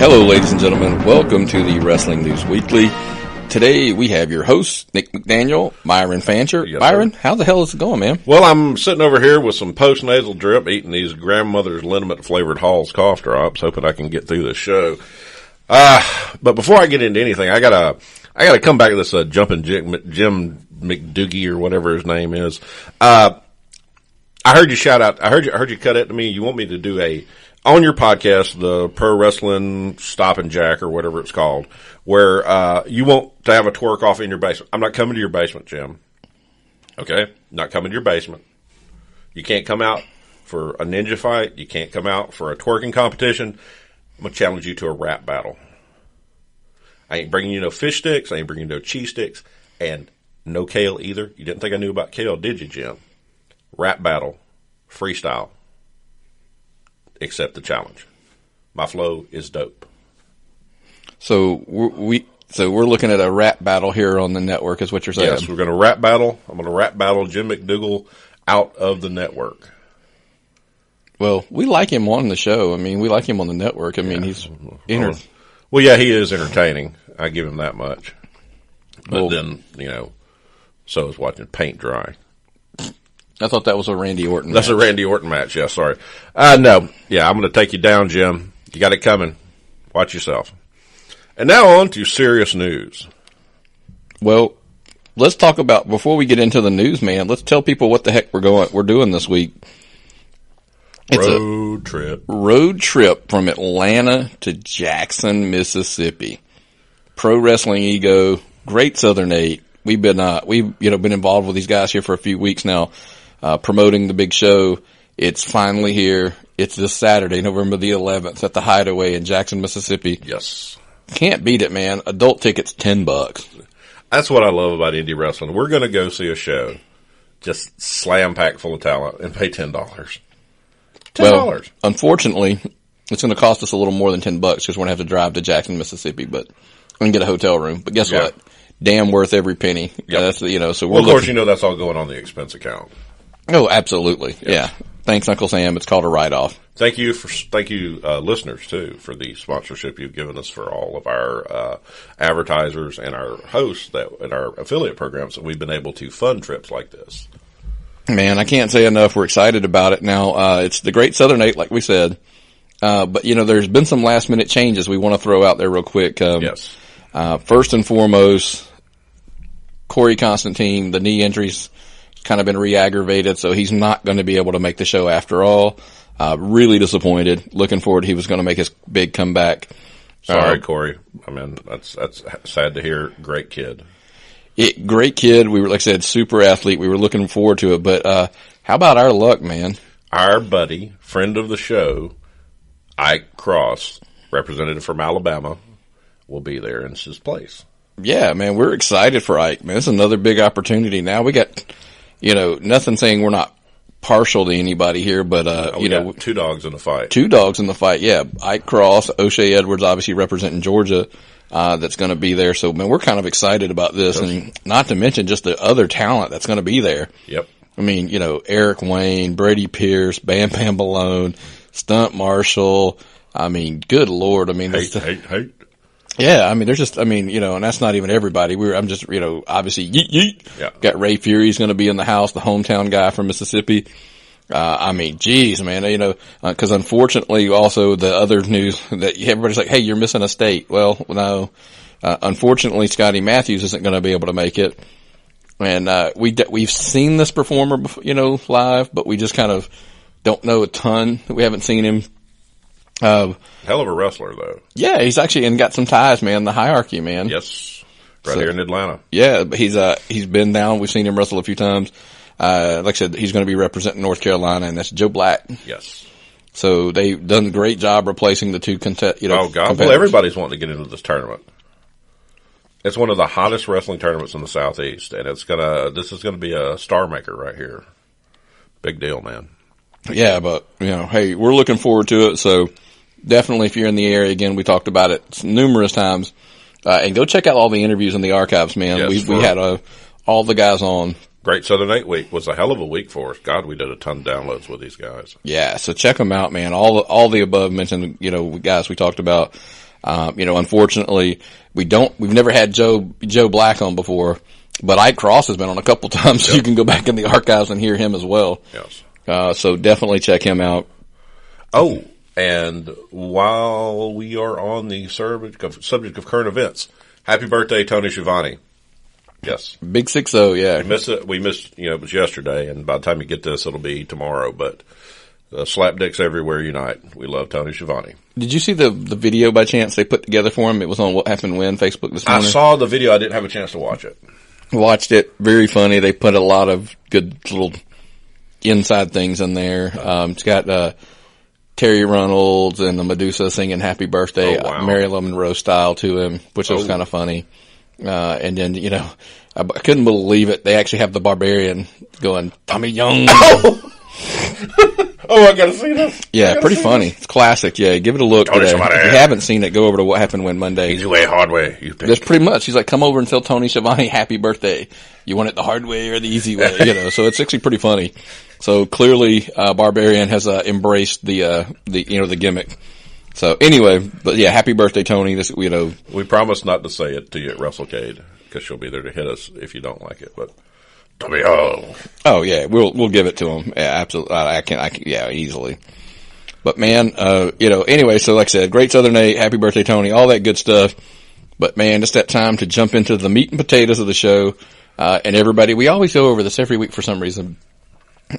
Hello, ladies and gentlemen. Welcome to the Wrestling News Weekly. Today we have your host, Nick McDaniel, Myron Fancher. Yes, Myron, sir. how the hell is it going, man? Well, I'm sitting over here with some post-nasal drip, eating these grandmother's liniment-flavored Hall's cough drops, hoping I can get through this show. But before I get into anything, I gotta come back to this Jumpin' Jim McDoogie or whatever his name is. I heard you shout out. I heard you cut it to me. You want me to do on your podcast, the Pro Wrestling Stop and Jack or whatever it's called, where you want to have a twerk off in your basement. I'm not coming to your basement, Jim. Okay? Not coming to your basement. You can't come out for a ninja fight. You can't come out for a twerking competition. I'm going to challenge you to a rap battle. I ain't bringing you no fish sticks. I ain't bringing you no cheese sticks. And no kale either. You didn't think I knew about kale, did you, Jim? Rap battle. Freestyle. Accept the challenge. My flow is dope. So we're looking at a rap battle here on the network, is what you're saying? Yes, we're going to rap battle. I'm going to rap battle Jim McDougal out of the network. Well, we like him on the show. I mean, we like him on the network. I mean, he's well, yeah, he is entertaining. I give him that much. But then, so is watching paint dry. I thought that was a Randy Orton match. That's a Randy Orton match, yeah, sorry. No. Yeah, I'm going to take you down, Jim. You got it coming. Watch yourself. And now on to serious news. Well, let's talk about, before we get into the news, man, let's tell people what the heck we're doing this week. It's road trip from Atlanta to Jackson, Mississippi. Pro Wrestling Ego, Great Southern 8. We've been involved with these guys here for a few weeks now, promoting the big show. It's finally here. It's this Saturday, November the 11th at the Hideaway in Jackson, Mississippi. Yes. Can't beat it, man. Adult tickets, $10. That's what I love about indie wrestling. We're going to go see a show, just slam packed full of talent, and pay $10. $10. Well, unfortunately, it's going to cost us a little more than $10 because we're going to have to drive to Jackson, Mississippi, but we can get a hotel room. But guess what? Damn worth every penny. Yep. So we're of course, that's all going on the expense account. Oh, absolutely. Yes. Yeah. Thanks, Uncle Sam. It's called a write-off. Thank you, listeners too, for the sponsorship you've given us for all of our advertisers and our hosts and our affiliate programs that we've been able to fund trips like this. Man, I can't say enough. We're excited about it. Now, it's the Great Southern 8, like we said. But there's been some last-minute changes we want to throw out there real quick. Yes. First and foremost, Corey Constantine, the knee injury's kind of been re-aggravated, so he's not going to be able to make the show after all. Really disappointed. Looking forward, he was going to make his big comeback. Sorry, Corey. I mean, that's sad to hear. Great kid. Great kid. We were, like I said, super athlete. We were looking forward to it, but how about our luck, man? Our buddy, friend of the show, Ike Cross, representative from Alabama, will be there in his place. Yeah, man, we're excited for Ike, man. It's another big opportunity. Now we got, nothing saying we're not partial to anybody here, but, two dogs in the fight. Two dogs in the fight, yeah. Ike Cross, O'Shea Edwards, obviously representing Georgia, that's going to be there. So, man, we're kind of excited about this, and not to mention just the other talent that's going to be there. Yep. I mean, Eric Wayne, Brady Pierce, Bam Bam Balone, Stunt Marshall. I mean, good Lord. I mean, hate. Yeah, I mean, there's just, and that's not even everybody. I'm just, obviously, yeet. Yeah. Got Ray Fury's going to be in the house, the hometown guy from Mississippi. Geez, man, cause unfortunately also the other news that everybody's like, hey, you're missing a state. Well, no, unfortunately Scotty Matthews isn't going to be able to make it. And, we've seen this performer, live, but we just kind of don't know a ton. We haven't seen him. Hell of a wrestler though. Yeah, he's actually, and got some ties, man, the hierarchy, man. Yes. Here in Atlanta. Yeah, but he's been down. We've seen him wrestle a few times. Like I said, he's going to be representing North Carolina, and that's Joe Black. Yes. So they've done a great job replacing the two Oh God. Well, everybody's wanting to get into this tournament. It's one of the hottest wrestling tournaments in the Southeast, and this is gonna be a star maker right here. Big deal, man. Yeah, but, hey, we're looking forward to it. So definitely if you're in the area, again, we talked about it numerous times. And go check out all the interviews in the archives, man. Yes, we had all the guys on. Great Southern 8 week was a hell of a week for us. God, we did a ton of downloads with these guys. Yeah, so check them out, man. All the above mentioned, guys we talked about. Unfortunately, we've never had Joe Black on before, but Ike Cross has been on a couple times, so you can go back in the archives and hear him as well. Yes. So definitely check him out. Oh, and while we are on the subject of current events, happy birthday, Tony Schiavone. Yes. Big 6-0, yeah. We missed, it was yesterday, and by the time you get this, it'll be tomorrow, but Slapdicks Everywhere Unite. We love Tony Schiavone. Did you see the video by chance they put together for him? It was on What Happened When Facebook this morning. I saw the video. I didn't have a chance to watch it. Watched it. Very funny. They put a lot of good little inside things in there. It's got Terry Reynolds and the Medusa singing Happy Birthday, Marilyn Monroe style to him, which was kind of funny. And then, I couldn't believe it. They actually have the Barbarian going, Tommy Young. Oh, I gotta see this. Yeah, pretty funny. It's classic. Yeah, give it a look. If you haven't seen it, go over to What Happened When Monday. Easy way, hard way. That's pretty much. He's like, come over and tell Tony Schiavone happy birthday. You want it the hard way or the easy way? So it's actually pretty funny. So clearly, Barbarian has embraced the gimmick. So anyway, but yeah, happy birthday, Tony. This, we promise not to say it to you at WrestleCade because she'll be there to hit us if you don't like it, but. Oh yeah, we'll give it to him. Yeah, absolutely. I can, easily. But man, anyway, so like I said, Great Southern 8, happy birthday, Tony, all that good stuff. But man, it's that time to jump into the meat and potatoes of the show. And everybody, we always go over this every week for some reason.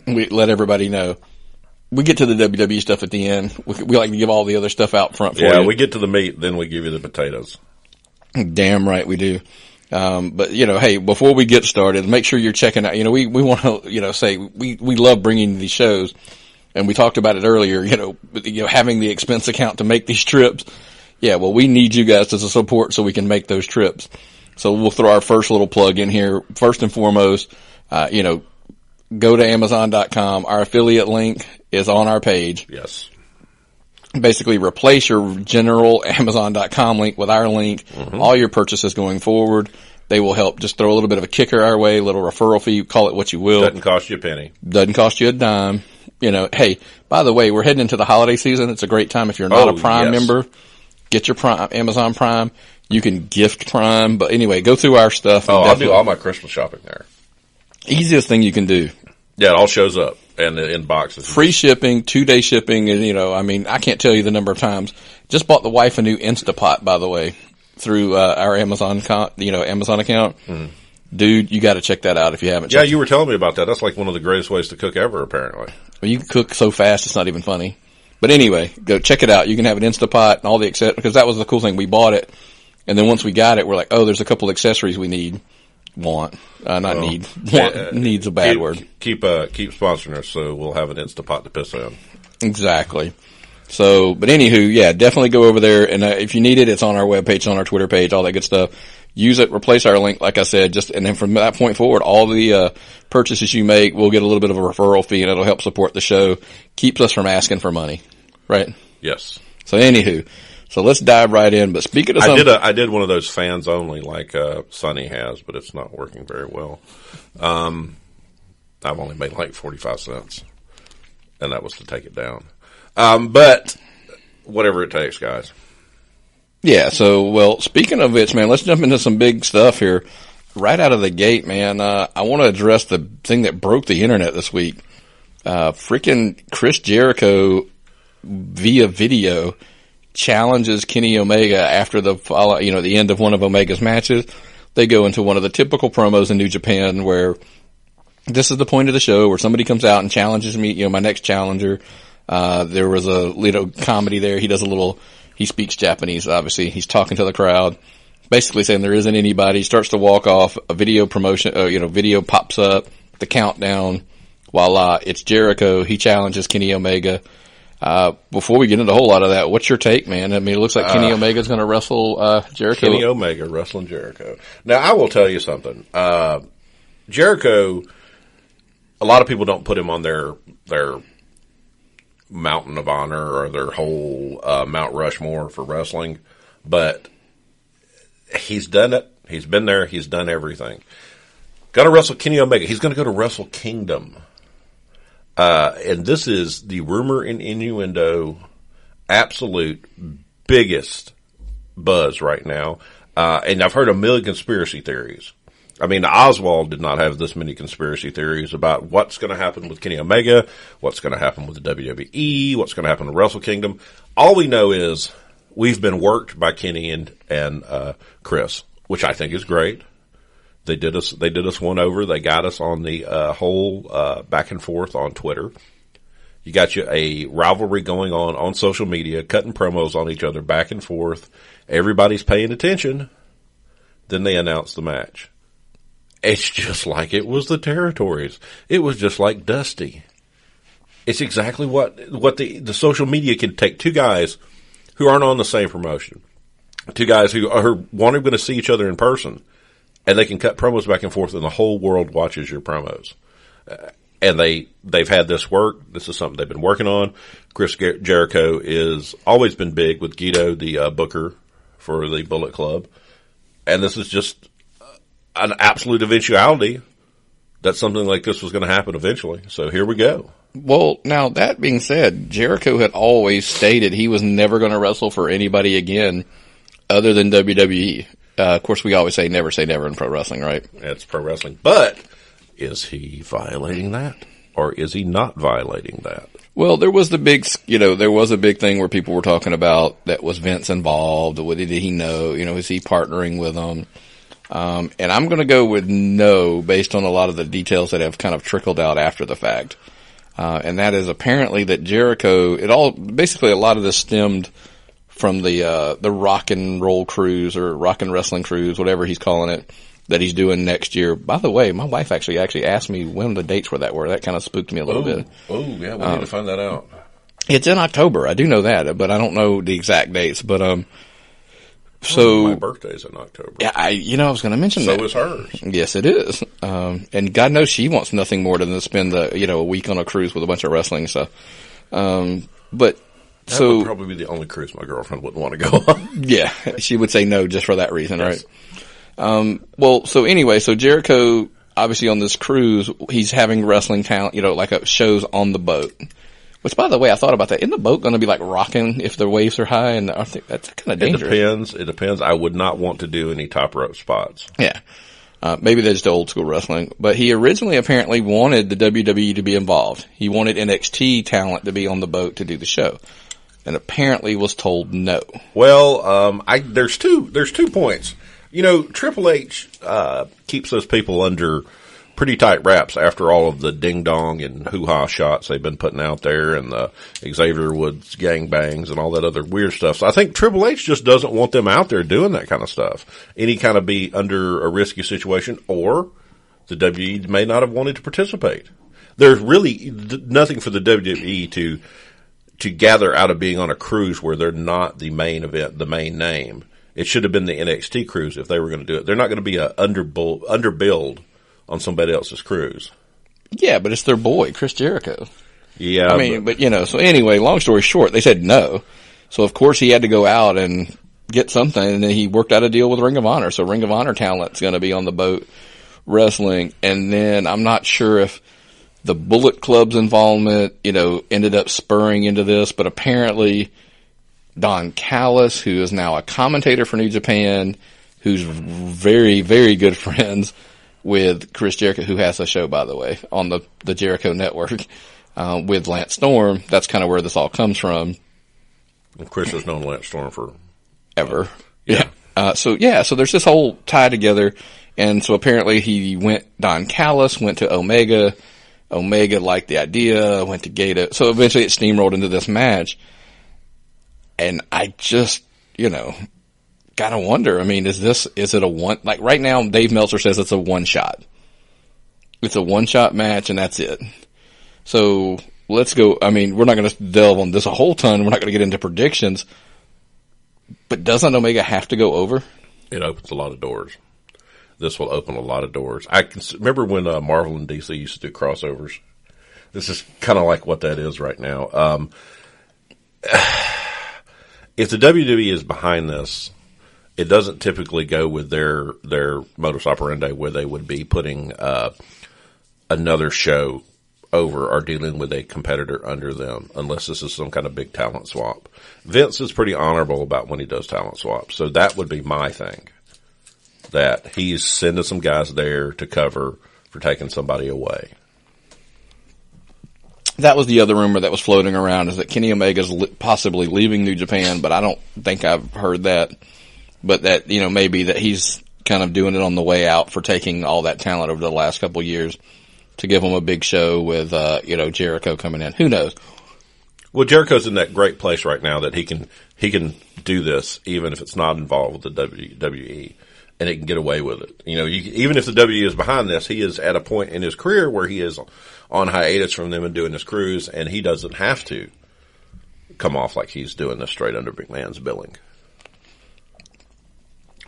We let everybody know. We get to the WWE stuff at the end. We like to give all the other stuff out front for you. Yeah, we get to the meat, then we give you the potatoes. Damn right we do. But hey, before we get started, make sure you're checking out, we want to, say we love bringing these shows, and we talked about it earlier, having the expense account to make these trips. Yeah, well, we need you guys as a support so we can make those trips. So we'll throw our first little plug in here. First and foremost, go to Amazon.com. Our affiliate link is on our page. Yes. Basically replace your general Amazon.com link with our link. Mm-hmm. All your purchases going forward, they will help. Just throw a little bit of a kicker our way, a little referral fee, call it what you will. Doesn't cost you a penny. Doesn't cost you a dime. Hey, by the way, we're heading into the holiday season. It's a great time. If you're not a Prime member, get your Prime, Amazon Prime. You can gift Prime. But anyway, go through our stuff. I'll do all my Christmas shopping there. Easiest thing you can do. Yeah, it all shows up. And in boxes. Free shipping, 2-day shipping, and I can't tell you the number of times. Just bought the wife a new Instapot, by the way, through our Amazon account. Mm-hmm. Dude, you got to check that out if you haven't. Yeah, you were telling me about that. That's like one of the greatest ways to cook ever, apparently. Well, you can cook so fast it's not even funny. But anyway, go check it out. You can have an Instapot and all the accessories, because that was the cool thing. We bought it, and then once we got it, we're like, oh, there's a couple accessories we need. Want needs a bad word. Keep sponsoring us, so we'll have an Instapot to piss on. Exactly. So, but anywho, yeah, definitely go over there, and if you need it, it's on our webpage, it's on our Twitter page, all that good stuff. Use it, replace our link, like I said, and then from that point forward, all the purchases you make, we'll get a little bit of a referral fee, and it'll help support the show. Keeps us from asking for money, right? Yes. So anywho. So let's dive right in. But speaking of something, I did one of those fans only like Sonny has, but it's not working very well. I've only made like 45 cents, and that was to take it down. But whatever it takes, guys. Yeah. So, well, speaking of which, man, let's jump into some big stuff here. Right out of the gate, man. I want to address the thing that broke the internet this week. Freaking Chris Jericho via video challenges Kenny Omega after the end of one of Omega's matches. They go into one of the typical promos in New Japan where this is the point of the show where somebody comes out and challenges me, my next challenger. There was a little comedy there. He speaks Japanese, obviously. He's talking to the crowd, basically saying there isn't anybody. He starts to walk off. A video promotion, video pops up, the countdown. Voila, it's Jericho. He challenges Kenny Omega. Before we get into a whole lot of that, what's your take, man? I mean, it looks like Kenny Omega's going to wrestle Jericho. Kenny Omega wrestling Jericho. Now, I will tell you something. Jericho, a lot of people don't put him on their mountain of honor or their whole Mount Rushmore for wrestling, but he's done it. He's been there. He's done everything. Got to wrestle Kenny Omega. He's going to go to Wrestle Kingdom. And this is the rumor and innuendo absolute biggest buzz right now. And I've heard a million conspiracy theories. I mean, Oswald did not have this many conspiracy theories about what's going to happen with Kenny Omega, what's going to happen with the WWE, what's going to happen to Wrestle Kingdom. All we know is we've been worked by Kenny and Chris, which I think is great. They did us one over. They got us on the whole back and forth on Twitter. You got a rivalry going on social media, cutting promos on each other back and forth. Everybody's paying attention. Then they announce the match. It's just like it was the territories. It was just like Dusty. It's exactly what the social media can take. Two guys who aren't on the same promotion. Two guys who are wanting to see each other in person. And they can cut promos back and forth and the whole world watches your promos. And they've had this work. This is something they've been working on. Chris Jericho is always been big with Guido, the booker for the Bullet Club. And this is just an absolute eventuality that something like this was going to happen eventually. So here we go. Well, now that being said, Jericho had always stated he was never going to wrestle for anybody again other than WWE. Of course, we always say never in pro wrestling, right? It's pro wrestling. But is he violating that? Or is he not violating that? Well, there was a big thing where people were talking about that was Vince involved. What did he know? Is he partnering with them? And I'm going to go with no based on a lot of the details that have kind of trickled out after the fact. And that is apparently that Jericho, basically a lot of this stemmed from the rock and roll cruise or rock and wrestling cruise, whatever he's calling it, that he's doing next year. By the way, my wife actually asked me when the dates were that were. That kind of spooked me a little bit. Oh, yeah, we need to find that out. It's in October. I do know that, but I don't know the exact dates. But, my birthday's in October. Yeah, I was going to mention that. So is hers. Yes, it is. And God knows she wants nothing more than to spend a week on a cruise with a bunch of wrestling stuff. But that would probably be the only cruise my girlfriend wouldn't want to go on. Yeah, she would say no just for that reason, yes. Right? So Jericho, obviously on this cruise, he's having wrestling talent, like shows on the boat. Which, by the way, I thought about that. Isn't the boat going to be like rocking if the waves are high? And I think that's kind of dangerous. It depends. I would not want to do any top rope spots. Yeah. Maybe that's just old school wrestling. But he originally apparently wanted the WWE to be involved. He wanted NXT talent to be on the boat to do the show. And apparently was told no. Well, there's two points. Triple H, keeps those people under pretty tight wraps after all of the ding dong and hoo-ha shots they've been putting out there and the Xavier Woods gangbangs and all that other weird stuff. So I think Triple H just doesn't want them out there doing that kind of stuff. Any kind of be under a risky situation, or the WWE may not have wanted to participate. There's really nothing for the WWE to gather out of being on a cruise where they're not the main event, the main name. It should have been the NXT cruise if they were going to do it. They're not going to be a underbuild on somebody else's cruise. Yeah, but it's their boy, Chris Jericho. Yeah. So anyway, long story short, they said no. So of course he had to go out and get something, and then he worked out a deal with Ring of Honor. So Ring of Honor talent's going to be on the boat wrestling. And then I'm not sure if the Bullet Club's involvement, ended up spurring into this, but apparently Don Callis, who is now a commentator for New Japan, who's very, very good friends with Chris Jericho, who has a show, by the way, on the Jericho Network, with Lance Storm. That's kind of where this all comes from. And Chris has known Lance Storm for ever. Yeah. So there's this whole tie together. And so apparently Don Callis went to Omega. Omega liked the idea, went to Gato. So eventually it steamrolled into this match. And I just, gotta wonder. I mean, is it a one, like right now, Dave Meltzer says it's a one shot. It's a one shot match and that's it. So let's go. I mean, we're not going to delve on this a whole ton. We're not going to get into predictions, but doesn't Omega have to go over? It opens a lot of doors. This will open a lot of doors. I can remember when Marvel and DC used to do crossovers. This is kind of like what that is right now. If the WWE is behind this, it doesn't typically go with their modus operandi where they would be putting another show over are dealing with a competitor under them, unless this is some kind of big talent swap. Vince is pretty honorable about when he does talent swaps, so that would be my thing. That he's sending some guys there to cover for taking somebody away. That was the other rumor that was floating around, is that Kenny Omega's possibly leaving New Japan, but I don't think I've heard that. But that, maybe that he's kind of doing it on the way out for taking all that talent over the last couple of years to give him a big show with, Jericho coming in. Who knows? Well, Jericho's in that great place right now that he can do this even if it's not involved with the WWE, and he can get away with it. Even if the WWE is behind this, he is at a point in his career where he is on hiatus from them and doing his cruise, and he doesn't have to come off like he's doing this straight under McMahon's billing.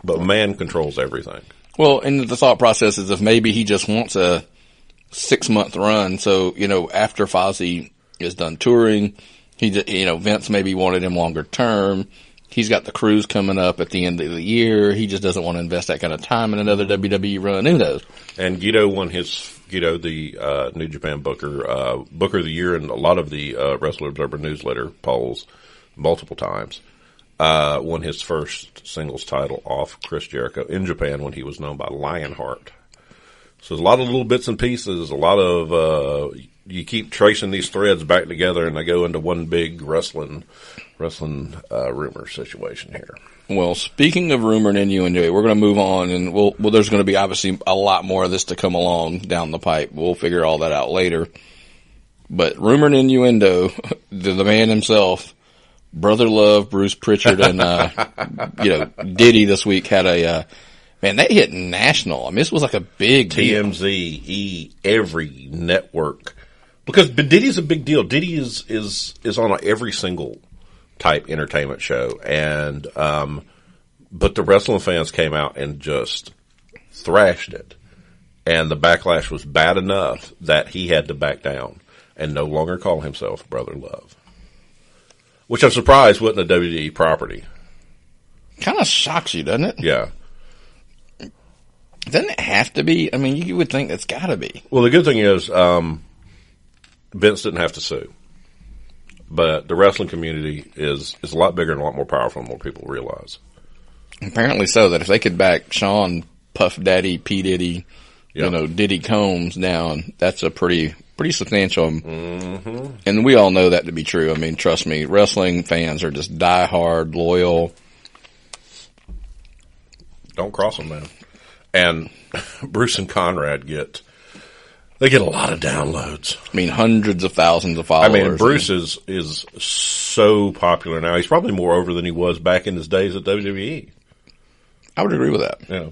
But McMahon controls everything. Well, and the thought process is if maybe he just wants a 6-month run, so, after Fozzy is done touring, Vince maybe wanted him longer term. He's got the cruise coming up at the end of the year. He just doesn't want to invest that kind of time in another WWE run. Who knows? And Guido won the New Japan Booker of the Year in a lot of the Wrestler Observer newsletter polls multiple times. Won his first singles title off Chris Jericho in Japan when he was known by Lionheart. So there's a lot of little bits and pieces, a lot of, you keep tracing these threads back together and they go into one big wrestling rumor situation here. Well, speaking of rumor and innuendo, we're going to move on, and there's going to be obviously a lot more of this to come along down the pipe. We'll figure all that out later. But rumor and innuendo, the man himself, Brother Love, Bruce Prichard, and Diddy this week had man, they hit national. I mean, this was like a big TMZ, deal. Every network, because Diddy's a big deal. Diddy is on every single type entertainment show, and but the wrestling fans came out and just thrashed it, and the backlash was bad enough that he had to back down and no longer call himself Brother Love, which I'm surprised wasn't a WWE property. Kind of shocks you, doesn't it? Yeah. Doesn't it have to be? I mean, you would think it's got to be. Well, the good thing is Vince didn't have to sue. But the wrestling community is a lot bigger and a lot more powerful than what people realize. Apparently so, that if they could back Sean Puff Daddy, P. Diddy, Diddy Combs down, that's a pretty substantial. Mm-hmm. And we all know that to be true. I mean, trust me, wrestling fans are just diehard, loyal. Don't cross them, man. And Bruce and Conrad get a lot of downloads. I mean, hundreds of thousands of followers. I mean, Bruce is so popular now. He's probably more over than he was back in his days at WWE. I would agree with that. Yeah.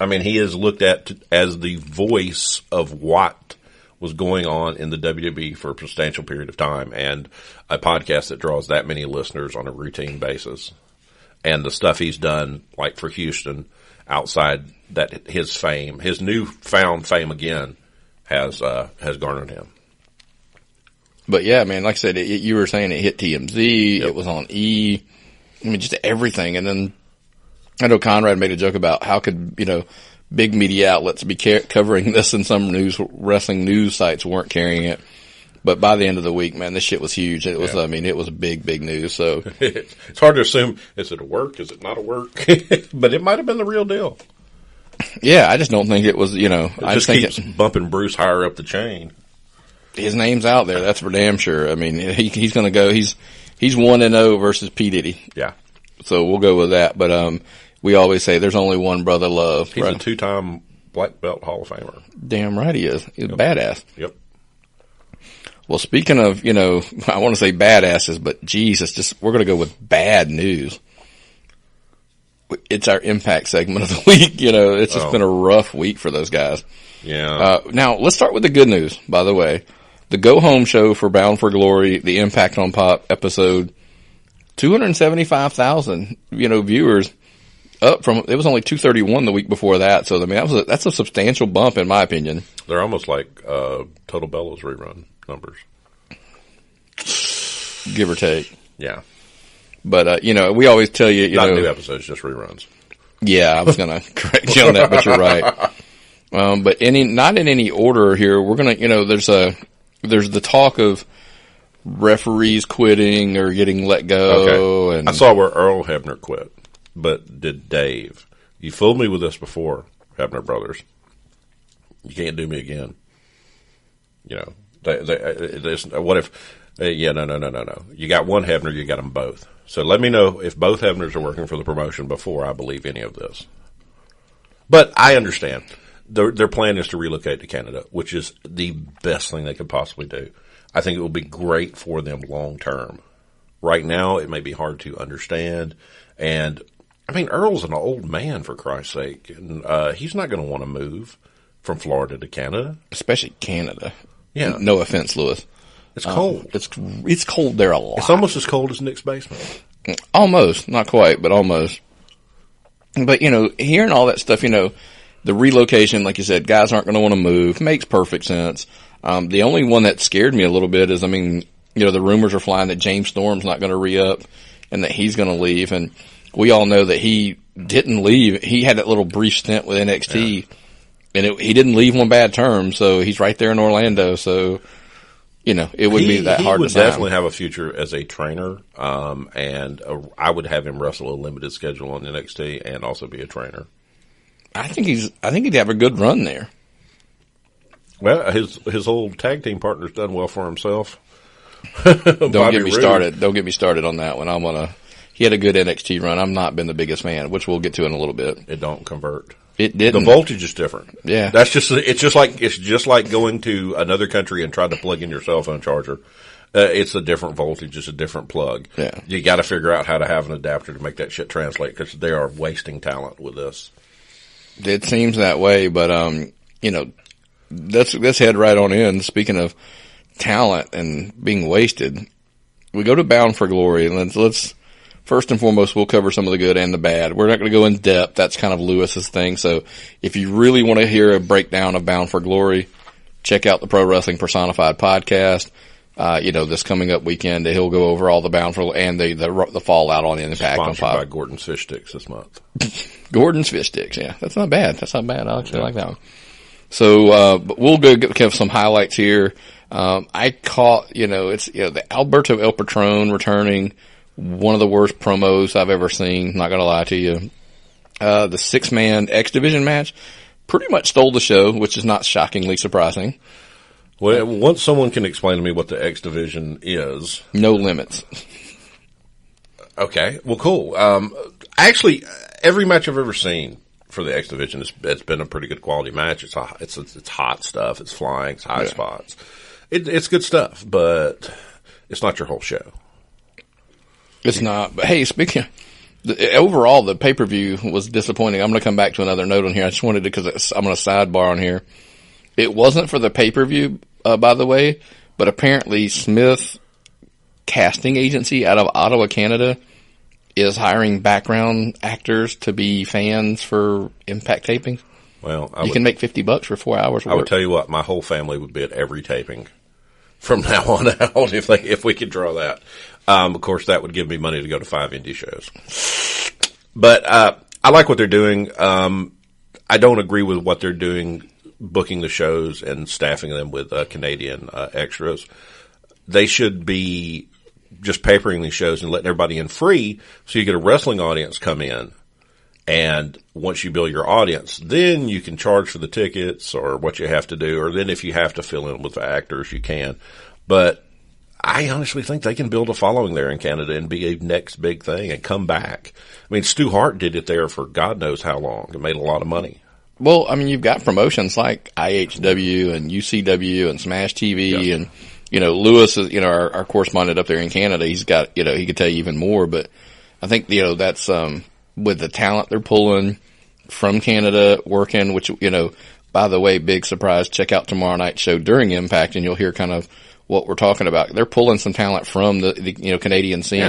I mean, he is looked at as the voice of what was going on in the WWE for a substantial period of time, and a podcast that draws that many listeners on a routine basis. And the stuff he's done, like for Houston, outside that, his fame, his newfound fame again, has garnered him. But yeah, man, like I said, you were saying it hit TMZ, Yep. It was on E, I mean, just everything. And then I know Conrad made a joke about how could, big media outlets be covering this, and some wrestling news sites weren't carrying it. But by the end of the week, man, this shit was huge. It was, it was big, big news. So it's hard to assume, is it a work? Is it not a work? But it might have been the real deal. Yeah, I just don't think it was, It I just just think keeps bumping Bruce higher up the chain. His name's out there. That's for damn sure. I mean, he's going to go, he's 1-0 versus P. Diddy. Yeah. So we'll go with that. But, we always say there's only one Brother Love. He's a 2-time Black Belt Hall of Famer. Damn right he is. He's a badass. Yep. Well, speaking of, I want to say badasses, but Jesus, we're going to go with bad news. It's our Impact segment of the week. It's just been a rough week for those guys. Yeah. Now let's start with the good news, by the way. The Go Home show for Bound for Glory, the Impact on Pop episode, 275,000, viewers. Up from, it was only 231 the week before that. So, I mean, that's a substantial bump in my opinion. They're almost like, Total Bellows rerun numbers. Give or take. Yeah. But, we always tell you, Not new episodes, just reruns. Yeah, I was going to correct you on that, but you're right. But not in any order here. We're going to, there's there's the talk of referees quitting or getting let go. Okay. And I saw where Earl Hebner quit, but did Dave? You fooled me with this before, Hebner brothers. You can't do me again. You know, what if? No. You got one Hebner, you got them both. So let me know if both Hebners are working for the promotion before I believe any of this. But I understand. Their plan is to relocate to Canada, which is the best thing they could possibly do. I think it will be great for them long term. Right now, it may be hard to understand. And, I mean, Earl's an old man, for Christ's sake. And he's not going to want to move from Florida to Canada. Especially Canada. Yeah. No offense, Lewis. It's cold. It's cold there a lot. It's almost as cold as Nick's basement. Almost. Not quite, but almost. But, you know, hearing all that stuff, you know, the relocation, like you said, guys aren't going to want to move. Makes perfect sense. The only one that scared me a little bit is, I mean, you know, the rumors are flying that James Storm's not going to re-up and that he's going to leave. And we all know that he didn't leave. He had that little brief stint with NXT, and he didn't leave on bad terms. So he's right there in Orlando. So, you know, it wouldn't be that hard to sign. He would definitely have a future as a trainer, and I would have him wrestle a limited schedule on NXT and also be a trainer. I think he'd have a good run there. Well, his old tag team partner's done well for himself. Don't get me started. Don't get me started on that one. He had a good NXT run. I've not been the biggest fan, which we'll get to in a little bit. It don't convert. It didn't. The voltage is different. Yeah. It's just like going to another country and trying to plug in your cell phone charger. It's a different voltage. It's a different plug. Yeah. You got to figure out how to have an adapter to make that shit translate, because they are wasting talent with this. It seems that way, but, you know, let's head right on in. Speaking of talent and being wasted, we go to Bound for Glory, and let's first and foremost, we'll cover some of the good and the bad. We're not going to go in depth. That's kind of Lewis's thing. So if you really want to hear a breakdown of Bound for Glory, check out the Pro Wrestling Personified podcast. You know, this coming up weekend, he'll go over all the Bound for and the fallout on Impact. Sponsored by Gordon's Fish Sticks this month. Gordon's Fish Sticks, yeah. That's not bad. I actually like that one. So, but we'll go give some highlights here. I caught, you know, it's, you know, the Alberto El Patron returning, one of the worst promos I've ever seen, not gonna lie to you. The 6-man X Division match pretty much stole the show, which is not shockingly surprising. Well, once someone can explain to me what the X Division is. No limits. Okay. Well, cool. Actually, every match I've ever seen for the X Division, it's been a pretty good quality match. It's hot stuff. It's flying. It's high spots. It's good stuff, but it's not your whole show. It's not. But hey, speaking of, overall, the pay-per-view was disappointing. I'm going to come back to another note on here. I just wanted to, because I'm going to sidebar on here. It wasn't for the pay-per-view, by the way, but apparently Smith Casting Agency out of Ottawa, Canada, is hiring background actors to be fans for Impact tapings. Well, you can make $50 for 4 hours. I would tell you what, my whole family would be at every taping from now on out if we could draw that. Of course, that would give me money to go to 5 indie shows. But I like what they're doing. I don't agree with what they're doing, booking the shows and staffing them with Canadian extras. They should be just papering these shows and letting everybody in free, so you get a wrestling audience come in. And once you build your audience, then you can charge for the tickets or what you have to do. Or then if you have to fill in with the actors, you can. But I honestly think they can build a following there in Canada and be a next big thing and come back. I mean, Stu Hart did it there for God knows how long. It made a lot of money. Well, I mean, you've got promotions like IHW and UCW and Smash TV and, you know, Lewis is, you know, our correspondent up there in Canada. He's got, you know, he could tell you even more, but I think, you know, that's, with the talent they're pulling from Canada working, which, you know, by the way, big surprise, check out tomorrow night's show during Impact and you'll hear kind of what we're talking about. They're pulling some talent from the you know, Canadian scene.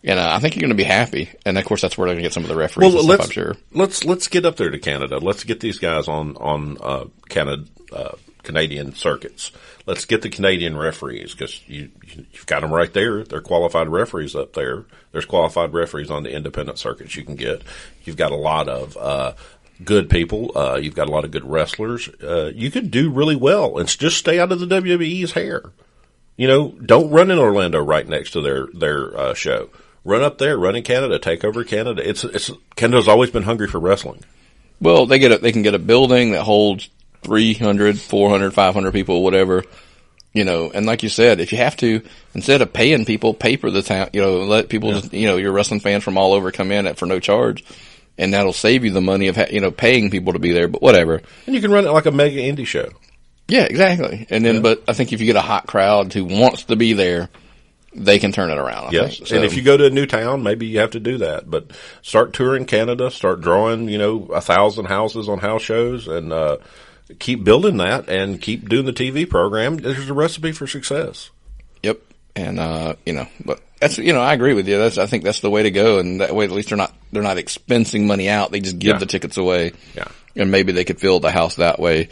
Yeah. And I think you're going to be happy. And of course, that's where they're going to get some of the referees and stuff, I'm sure. Let's get up there to Canada. Let's get these guys on Canadian circuits. Let's get the Canadian referees, because you've got them right there. They're qualified referees up there. There's qualified referees on the independent circuits you can get. You've got a lot of good people. You've got a lot of good wrestlers. You could do really well and just stay out of the WWE's hair. You know, don't run in Orlando right next to their show. Run up there, run in Canada, take over Canada. Canada's always been hungry for wrestling. Well, they can get a building that holds 300, 400, 500 people, whatever. You know, and like you said, if you have to, instead of paying people, pay for the town, you know, let people just, you know, your wrestling fans from all over come in for no charge. And that'll save you the money of, you know, paying people to be there, but whatever. And you can run it like a mega indie show. Yeah, exactly. And then, but I think if you get a hot crowd who wants to be there, they can turn it around. I think. So, and if you go to a new town, maybe you have to do that. But start touring Canada, start drawing, you know, 1,000 houses on house shows, and keep building that, and keep doing the TV program. There's a recipe for success. Yep. And you know, but that's, you know, I agree with you. I think that's the way to go, and that way at least they're not expensing money out. They just give the tickets away. Yeah. And maybe they could fill the house that way.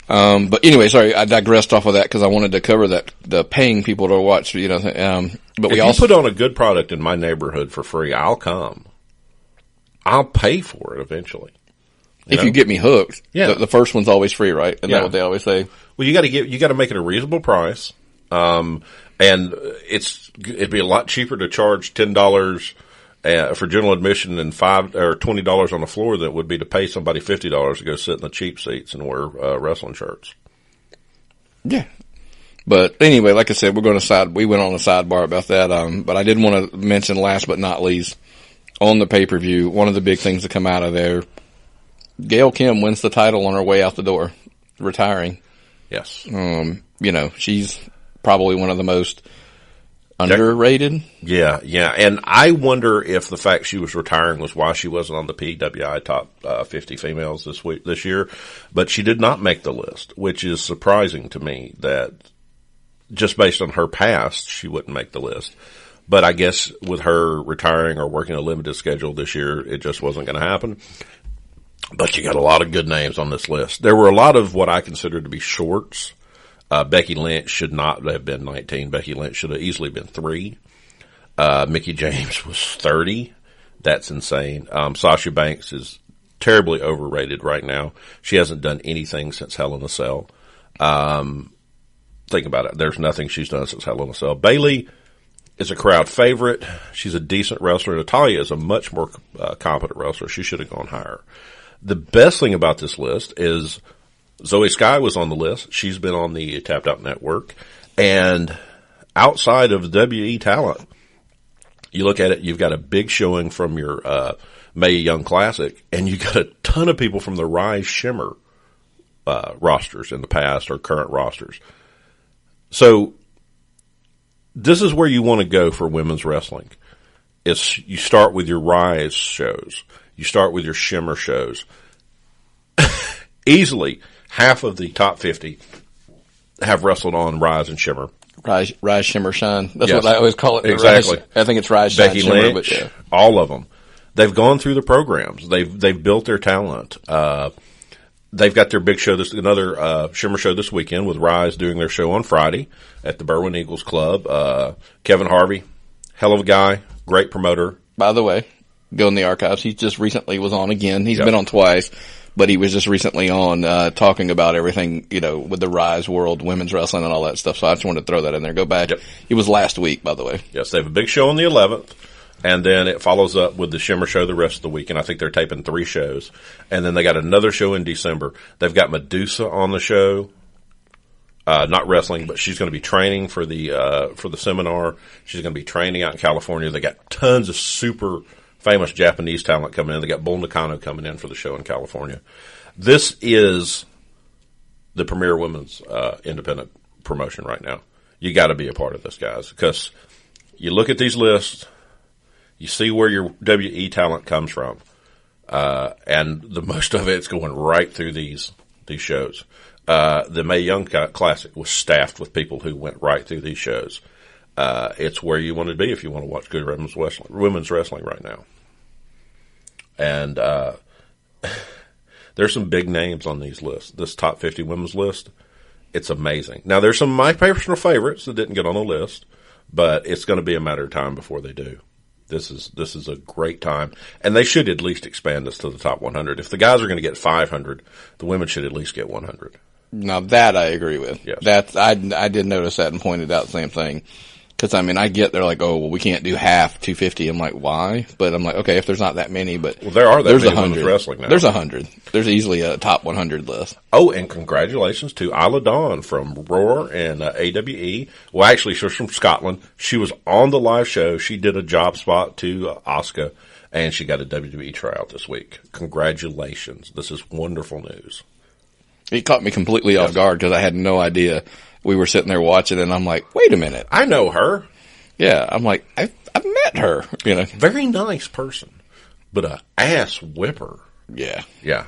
But anyway, sorry, I digressed off of that because I wanted to cover the paying people to watch, you know, but if you put on a good product in my neighborhood for free, I'll come. I'll pay for it eventually. If you get me hooked. Yeah. The first one's always free, right? Isn't that what they always say? Well, you gotta make it a reasonable price. And it'd be a lot cheaper to charge $10, for general admission and $5 or $20 on the floor than it would be to pay somebody $50 to go sit in the cheap seats and wear wrestling shirts. Yeah. But anyway, like I said, we went on a sidebar about that. But I did want to mention, last but not least, on the pay-per-view, one of the big things to come out of there, Gail Kim wins the title on her way out the door, retiring. Yes. You know, she's probably one of the most underrated. Yeah. And I wonder if the fact she was retiring was why she wasn't on the PWI top 50 females this year. But she did not make the list, which is surprising to me that just based on her past, she wouldn't make the list. But I guess with her retiring or working a limited schedule this year, it just wasn't going to happen. But you got a lot of good names on this list. There were a lot of what I consider to be shorts. Becky Lynch should not have been 19. Becky Lynch should have easily been 3. Mickie James was 30. That's insane. Sasha Banks is terribly overrated right now. She hasn't done anything since Hell in a Cell. Think about it. There's nothing she's done since Hell in a Cell. Bayley is a crowd favorite. She's a decent wrestler. Natalya is a much more competent wrestler. She should have gone higher. The best thing about this list is Zoe Sky was on the list. She's been on the Tapped Out Network. And outside of the WE talent, you look at it, you've got a big showing from your Mae Young Classic, and you got a ton of people from the Rise Shimmer rosters in the past or current rosters. So this is where you want to go for women's wrestling. You start with your Rise shows. You start with your Shimmer shows. Easily, half of the top 50 have wrestled on Rise and Shimmer. Rise, Shimmer, Shine. That's what I always call it. Exactly. I think it's Rise, Shine, Becky Shimmer. Lynch, but all of them. They've gone through the programs. They've built their talent. They've got their big show, another Shimmer show this weekend with Rise doing their show on Friday at the Berwyn Eagles Club. Kevin Harvey, hell of a guy, great promoter. By the way, go in the archives. He just recently was on again. He's been on twice, but he was just recently on talking about everything, you know, with the Rise World, women's wrestling and all that stuff. So I just wanted to throw that in there. Go back. Yep. It was last week, by the way. Yes, they have a big show on the 11th. And then it follows up with the Shimmer show the rest of the week. And I think they're taping 3 shows. And then they got another show in December. They've got Medusa on the show. Not wrestling, but she's going to be training for the seminar. She's going to be training out in California. They got tons of super famous Japanese talent coming in. They got Bull Nakano coming in for the show in California. This is the premier women's independent promotion right now. You got to be a part of this, guys, because you look at these lists. You see where your WE talent comes from, and the most of it's going right through these shows. The Mae Young Classic was staffed with people who went right through these shows. It's where you want to be if you want to watch good women's wrestling right now. And there's some big names on these lists. This top 50 women's list, it's amazing. Now, there's some of my personal favorites that didn't get on the list, but it's going to be a matter of time before they do. This is a great time, and they should at least expand this to the top 100. If the guys are going to get 500, the women should at least get 100. Now that I agree with. Yes. I did notice that and pointed out the same thing. Cause I mean, I get they're like, oh, well, we can't do half 250. I'm like, why? But I'm like, okay, if there's not that many, but there's 100 wrestling now. There's 100. There's easily a top 100 list. Oh, and congratulations to Isla Dawn from RAW and AWE. Well, actually, she's from Scotland. She was on the live show. She did a job spot to Asuka, and she got a WWE tryout this week. Congratulations. This is wonderful news. It caught me completely off guard because I had no idea. We were sitting there watching, and I'm like, wait a minute. I know her. Yeah, I'm like, I've met her. You know, very nice person, but a ass whipper. Yeah. Yeah.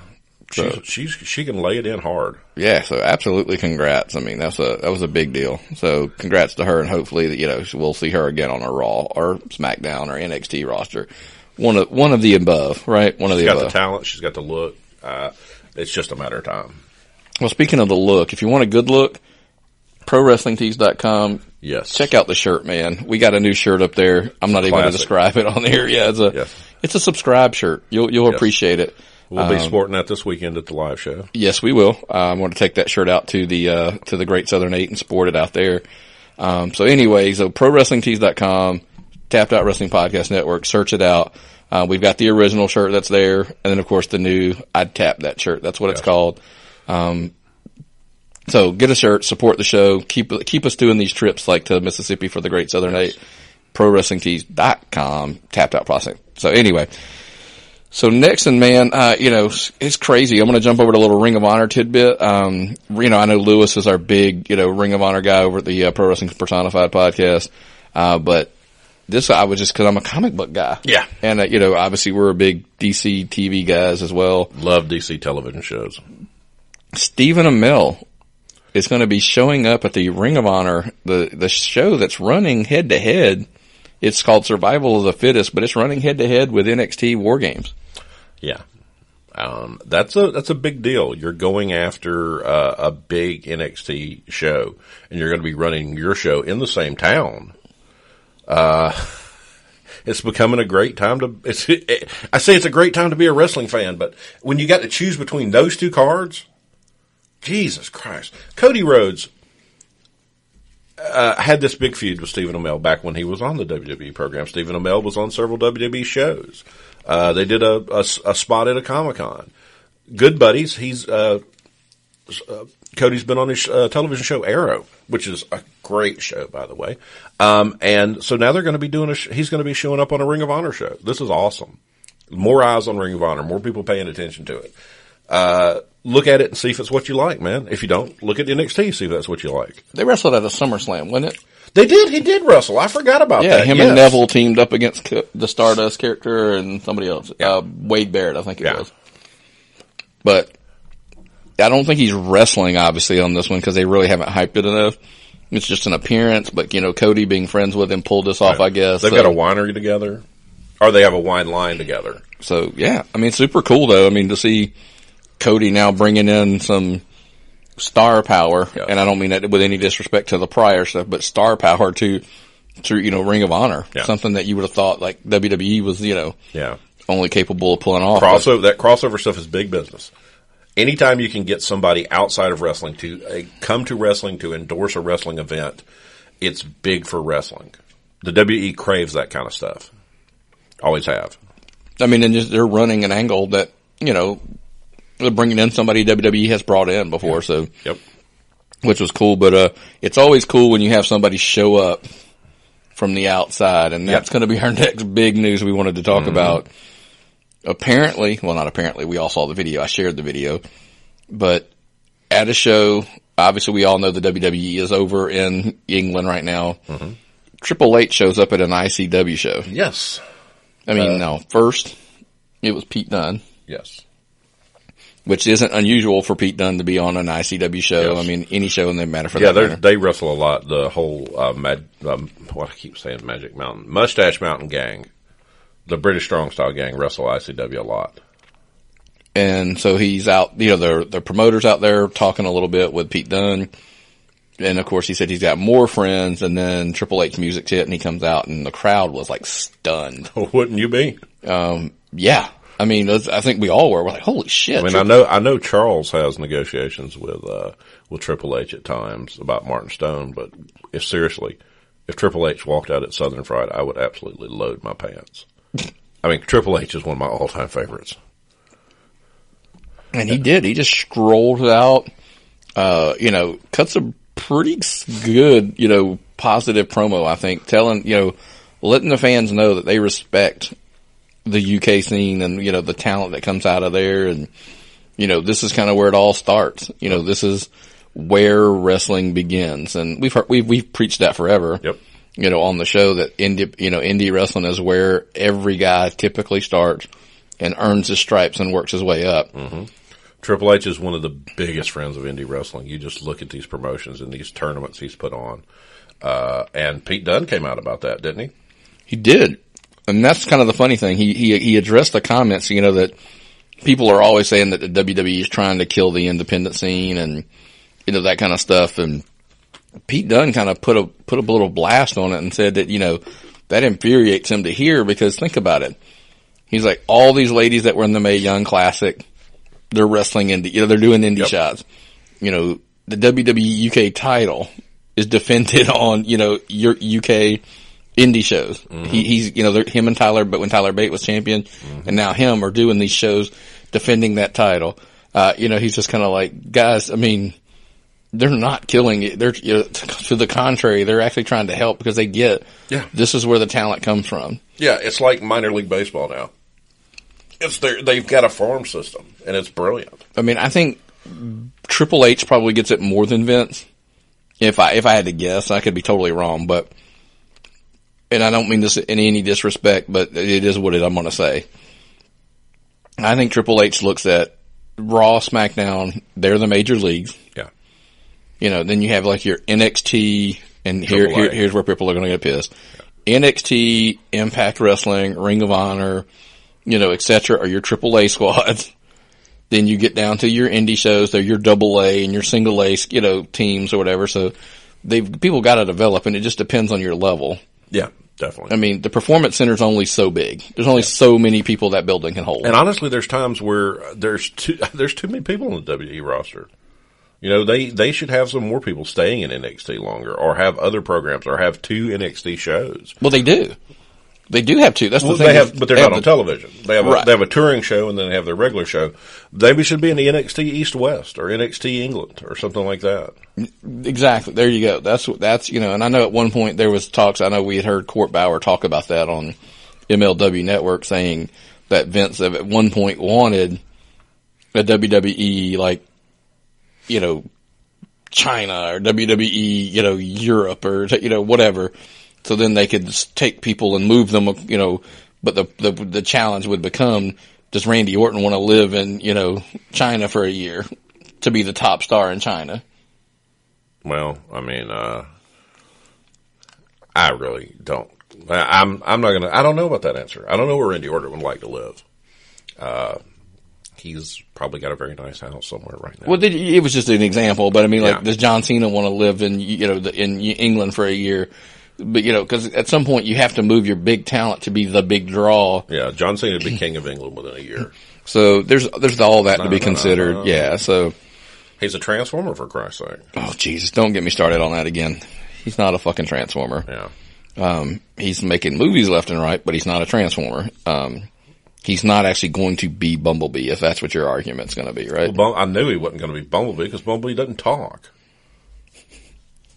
She can lay it in hard. Yeah, so absolutely congrats. I mean, that was a big deal. So congrats to her, and hopefully, you know, we'll see her again on a Raw or SmackDown or NXT roster. One of the above, right? One of the above. She's got the talent. She's got the look. It's just a matter of time. Well, speaking of the look, if you want a good look, ProWrestlingTees.com. Yes. Check out the shirt, man. We got a new shirt up there. I'm not even going to describe it on here. Yeah, it's a subscribe shirt. You'll appreciate it. We'll be sporting that this weekend at the live show. Yes, we will. I'm going to take that shirt out to the Great Southern 8 and sport it out there. So anyway, ProWrestlingTees.com, Tapped Out Wrestling Podcast Network, search it out. We've got the original shirt that's there, and then of course the new I'd Tap That shirt. That's what it's called. So get a shirt, support the show, keep us doing these trips like to Mississippi for the Great Southern 8. ProWrestlingTees.com, Tapped Out Processing. So anyway, so next, and man, you know, it's crazy. I'm going to jump over to a little Ring of Honor tidbit. You know, I know Lewis is our big, you know, Ring of Honor guy over at the Pro Wrestling Personified podcast. But this, I was just, cause I'm a comic book guy. Yeah. And, you know, obviously we're a big DC TV guys as well. Love DC television shows. Stephen Amell is going to be showing up at the Ring of Honor, the show that's running head to head. It's called Survival of the Fittest, but it's running head to head with NXT War Games. Yeah. That's a big deal. You're going after a big NXT show, and you're going to be running your show in the same town. It's becoming a great time I say it's a great time to be a wrestling fan, but when you got to choose between those two cards, Jesus Christ. Cody Rhodes had this big feud with Stephen Amell back when he was on the WWE program. Stephen Amell was on several WWE shows. They did a spot at a Comic-Con. Good buddies. Cody's been on his television show Arrow, which is a great show, by the way. And so now they're going to be he's going to be showing up on a Ring of Honor show. This is awesome. More eyes on Ring of Honor, more people paying attention to it. Look at it and see if it's what you like, man. If you don't, look at NXT, see if that's what you like. They wrestled at a SummerSlam, wasn't it? They did. He did wrestle. I forgot about that. Yeah, him and Neville teamed up against the Stardust character and somebody else. Yeah. Wade Barrett, I think it was. But I don't think he's wrestling, obviously, on this one because they really haven't hyped it enough. It's just an appearance, but, you know, Cody being friends with him pulled this off, I guess. They've got a winery together, or they have a wine line together. So, yeah. I mean, super cool, though. I mean, to see Cody now bringing in some star power, and I don't mean that with any disrespect to the prior stuff, but star power to you know, Ring of Honor. Yeah. Something that you would have thought, like, WWE was, you know, only capable of pulling off. That crossover stuff is big business. Anytime you can get somebody outside of wrestling to come to wrestling to endorse a wrestling event, it's big for wrestling. The WWE craves that kind of stuff. Always have. I mean, and just they're running an angle that, you know, they're bringing in somebody WWE has brought in before, so. Yep. Which was cool, but it's always cool when you have somebody show up from the outside, and that's going to be our next big news we wanted to talk about. Apparently, well, not apparently, we all saw the video. I shared the video. But at a show, obviously we all know the WWE is over in England right now. Triple H shows up at an ICW show. Yes. I mean, no. First, it was Pete Dunne. Yes. Which isn't unusual for Pete Dunne to be on an ICW show. Yes. I mean, any show in that matter for that matter. They wrestle a lot. The whole, what I keep saying, Magic Mountain. Mustache Mountain gang. The British Strong Style gang wrestle ICW a lot. And so he's out, you know, the promoters out there talking a little bit with Pete Dunne. And of course he said he's got more friends, and then Triple H music's hit and he comes out and the crowd was like stunned. Wouldn't you be? Yeah. I mean, I think we all were. We're like, holy shit. I mean, I know Charles has negotiations with Triple H at times about Martin Stone, but if Triple H walked out at Southern Fried, I would absolutely load my pants. I mean, Triple H is one of my all-time favorites. And he did. He just scrolled out, cuts a pretty good, positive promo, I think, letting the fans know that they respect the UK scene and, the talent that comes out of there. And, this is kind of where it all starts. This is where wrestling begins. And we've preached that forever. Yep. On the show that indie wrestling is where every guy typically starts and earns his stripes and works his way up. Mm-hmm. Triple H is one of the biggest friends of indie wrestling. You just look at these promotions and these tournaments he's put on. And Pete Dunne came out about that, didn't he? He did. And that's kind of the funny thing. He addressed the comments, that people are always saying that the WWE is trying to kill the independent scene and, that kind of stuff. And Pete Dunne kind of put a little blast on it and said that, that infuriates him to hear, because think about it. He's like, all these ladies that were in the Mae Young Classic, they're wrestling indie, they're doing indie shots. The WWE UK title is defended on, your UK indie shows. Mm-hmm. He's, him and Tyler, but when Tyler Bate was champion, mm-hmm. and now him are doing these shows defending that title. He's just kind of like, guys, I mean, they're not killing it. They're, to the contrary, they're actually trying to help because they get, this is where the talent comes from. Yeah, it's like minor league baseball now. They've got a farm system, and it's brilliant. I mean, I think Triple H probably gets it more than Vince. If I had to guess, I could be totally wrong, but, and I don't mean this in any disrespect, but it is what I'm going to say. I think Triple H looks at Raw, SmackDown, they're the major leagues. Yeah. Then you have like your NXT, and here's where people are going to get pissed. Yeah. NXT, Impact Wrestling, Ring of Honor, et cetera, are your AAA squads. Then you get down to your indie shows, they're your AA and your single A, teams or whatever. So people got to develop, and it just depends on your level. Yeah, definitely. I mean, the Performance Center's only so big. There's only so many people that building can hold. And honestly, there's times where there's too many people on the WWE roster. They should have some more people staying in NXT longer, or have other programs, or have 2 NXT shows. Well, they do. They do have 2. That's the thing. They have, but they're not on television. They have a touring show, and then they have their regular show. They should be in the NXT East West or NXT England or something like that. Exactly. There you go. That's and I know at one point there was talks. I know we had heard Court Bauer talk about that on MLW Network, saying that Vince at one point wanted a WWE China or WWE, Europe or, whatever. So then they could just take people and move them, but the challenge would become, does Randy Orton want to live in, China for a year to be the top star in China? Well, I mean, I really don't. I'm not gonna, I don't know about that answer. I don't know where Randy Orton would like to live. He's probably got a very nice house somewhere right now. Well, it was just an example, but I mean, does John Cena want to live in, in England for a year? But, because at some point you have to move your big talent to be the big draw. Yeah, John Cena would be king of England within a year. So there's all that to be considered. No. Yeah, so. He's a transformer, for Christ's sake. Oh, Jesus, don't get me started on that again. He's not a fucking transformer. Yeah. He's making movies left and right, but he's not a transformer. He's not actually going to be Bumblebee, if that's what your argument's going to be, right? Well, I knew he wasn't going to be Bumblebee because Bumblebee doesn't talk.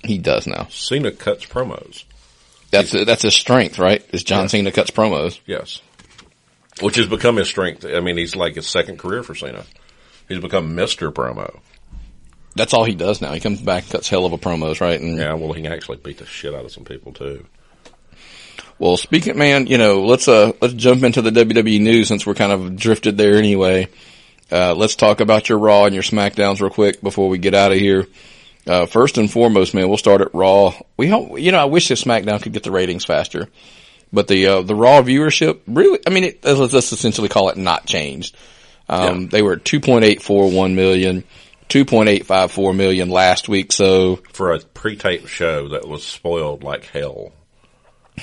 He does now. Cena cuts promos. That's his strength, right? Is John Cena cuts promos. Yes. Which has become his strength. I mean, he's like his second career for Cena. He's become Mr. Promo. That's all he does now. He comes back and cuts hell of a promos, right? And yeah, well, he can actually beat the shit out of some people, too. Well, speaking, man, let's jump into the WWE news since we're kind of drifted there anyway. Let's talk about your Raw and your SmackDowns real quick before we get out of here. First and foremost, man, we'll start at Raw. I wish this SmackDown could get the ratings faster, but the Raw viewership really, I mean, let's essentially call it not changed. They were at 2.841 million. $2.854 million last week. So for a pre-taped show that was spoiled like hell.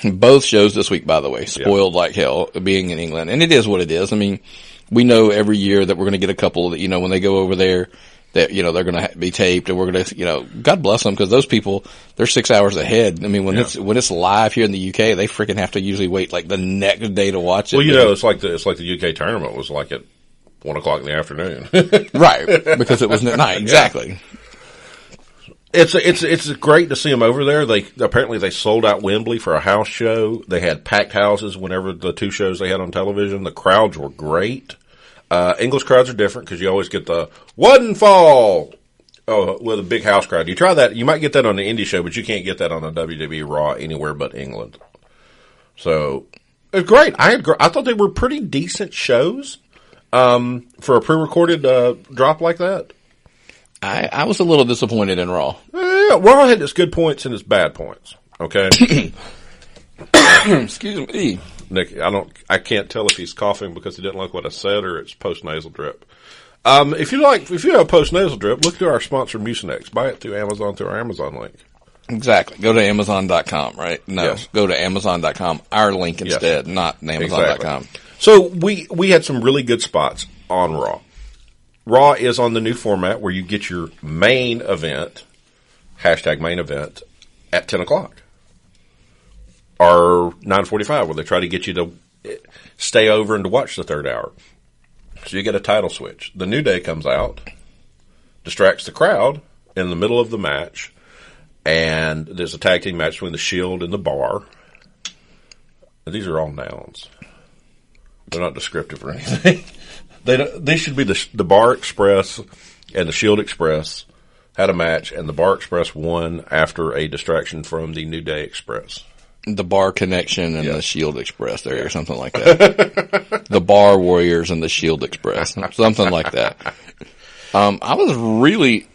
Both shows this week, by the way, spoiled like hell, being in England. And it is what it is. I mean, we know every year that we're going to get a couple that, when they go over there, that, they're going to be taped, and we're going to, God bless them, because those people, they're 6 hours ahead. I mean, when it's live here in the UK, they freaking have to usually wait like the next day to watch it. Well, it's like the UK tournament was like at 1 o'clock in the afternoon. Right. Because it was at night. Exactly. Yeah. It's great to see them over there. Apparently they sold out Wembley for a house show. They had packed houses whenever the two shows they had on television. The crowds were great. English crowds are different because you always get the one fall with a big house crowd. You try that, you might get that on the indie show, but you can't get that on the WWE Raw anywhere but England. So it's great. I thought they were pretty decent shows for a pre-recorded drop like that. I was a little disappointed in Raw. Yeah, Raw had its good points and its bad points. Okay. Excuse me. Nick, I can't tell if he's coughing because he didn't like what I said or it's post-nasal drip. If you have post-nasal drip, look to our sponsor Mucinex. Buy it through Amazon through our Amazon link. Exactly. Go to Amazon.com, right? No, yes. Go to Amazon.com. Our link instead, not Amazon.com. Exactly. So we had some really good spots on Raw. Raw is on the new format where you get your main event, #main event, at 10 o'clock. Or 9:45, where they try to get you to stay over and to watch the third hour. So you get a title switch. The New Day comes out, distracts the crowd in the middle of the match, and there's a tag team match between the Shield and the Bar. These are all nouns. They're not descriptive or anything. They should be the Bar Express and the Shield Express had a match, and the Bar Express won after a distraction from the New Day Express. The Bar Connection and the Shield Express there, or something like that. The Bar Warriors and the Shield Express, something like that. I was really,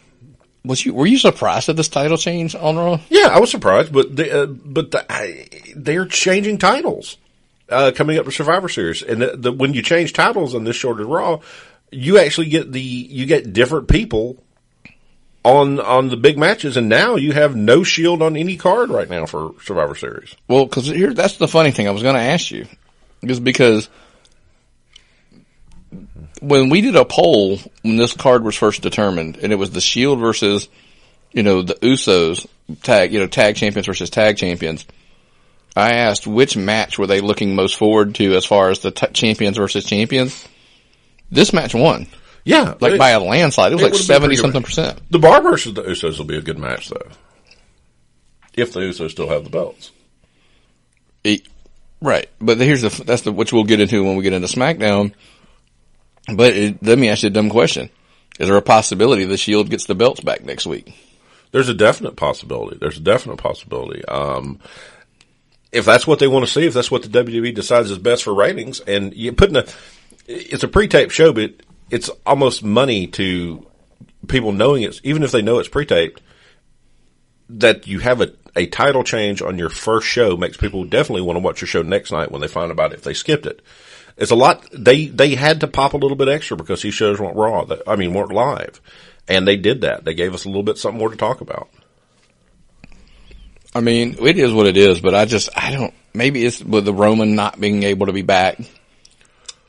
were you surprised at this title change on Raw? Yeah, I was surprised, but they're changing titles. Coming up to Survivor Series, and when you change titles on this shorter Raw, you actually get different people on the big matches, and now you have no Shield on any card right now for Survivor Series. Well, that's the funny thing I was going to ask you, is because when we did a poll when this card was first determined, and it was the Shield versus the Usos tag champions versus tag champions. I asked which match were they looking most forward to as far as the champions versus champions. This match won. Yeah. By a landslide. It was like 70-something%. The Bar versus the Usos will be a good match, though. If the Usos still have the belts. Right. But that's which we'll get into when we get into SmackDown. But let me ask you a dumb question. Is there a possibility the Shield gets the belts back next week? There's a definite possibility. If that's what they want to see, if that's what the WWE decides is best for ratings, and you put it's a pre-taped show, but it's almost money to people knowing it's, even if they know it's pre-taped, that you have a title change on your first show makes people definitely want to watch your show next night when they find out if they skipped it. It's a lot, they had to pop a little bit extra because these shows weren't weren't live. And they did that. They gave us a little bit something more to talk about. I mean, it is what it is, but maybe it's with the Roman not being able to be back.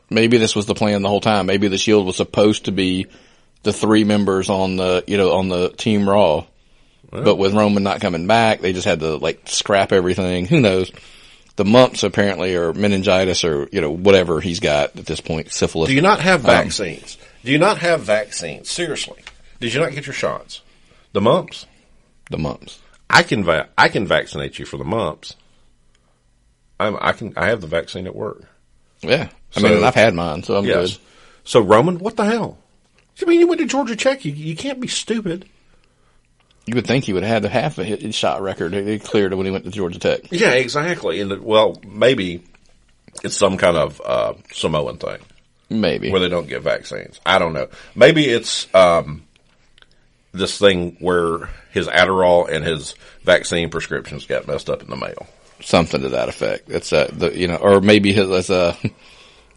Maybe this was the plan the whole time. Maybe the Shield was supposed to be the 3 members on the Team Raw. Well, but with Roman not coming back, they just had to scrap everything. Who knows? The mumps apparently, or meningitis, or whatever he's got at this point, syphilis. Do you not have vaccines? Seriously. Did you not get your shots? The mumps? The mumps. I can vaccinate you for the mumps. I have the vaccine at work. Yeah. I mean, I've had mine, so I'm good. So Roman, what the hell? I mean, you went to Georgia Tech. You can't be stupid. You would think he would have half a hit shot record. He cleared it when he went to Georgia Tech. Yeah, exactly. And maybe it's some kind of Samoan thing. Maybe. Where they don't get vaccines. I don't know. Maybe it's this thing where his Adderall and his vaccine prescriptions got messed up in the mail. Something to that effect. It's or maybe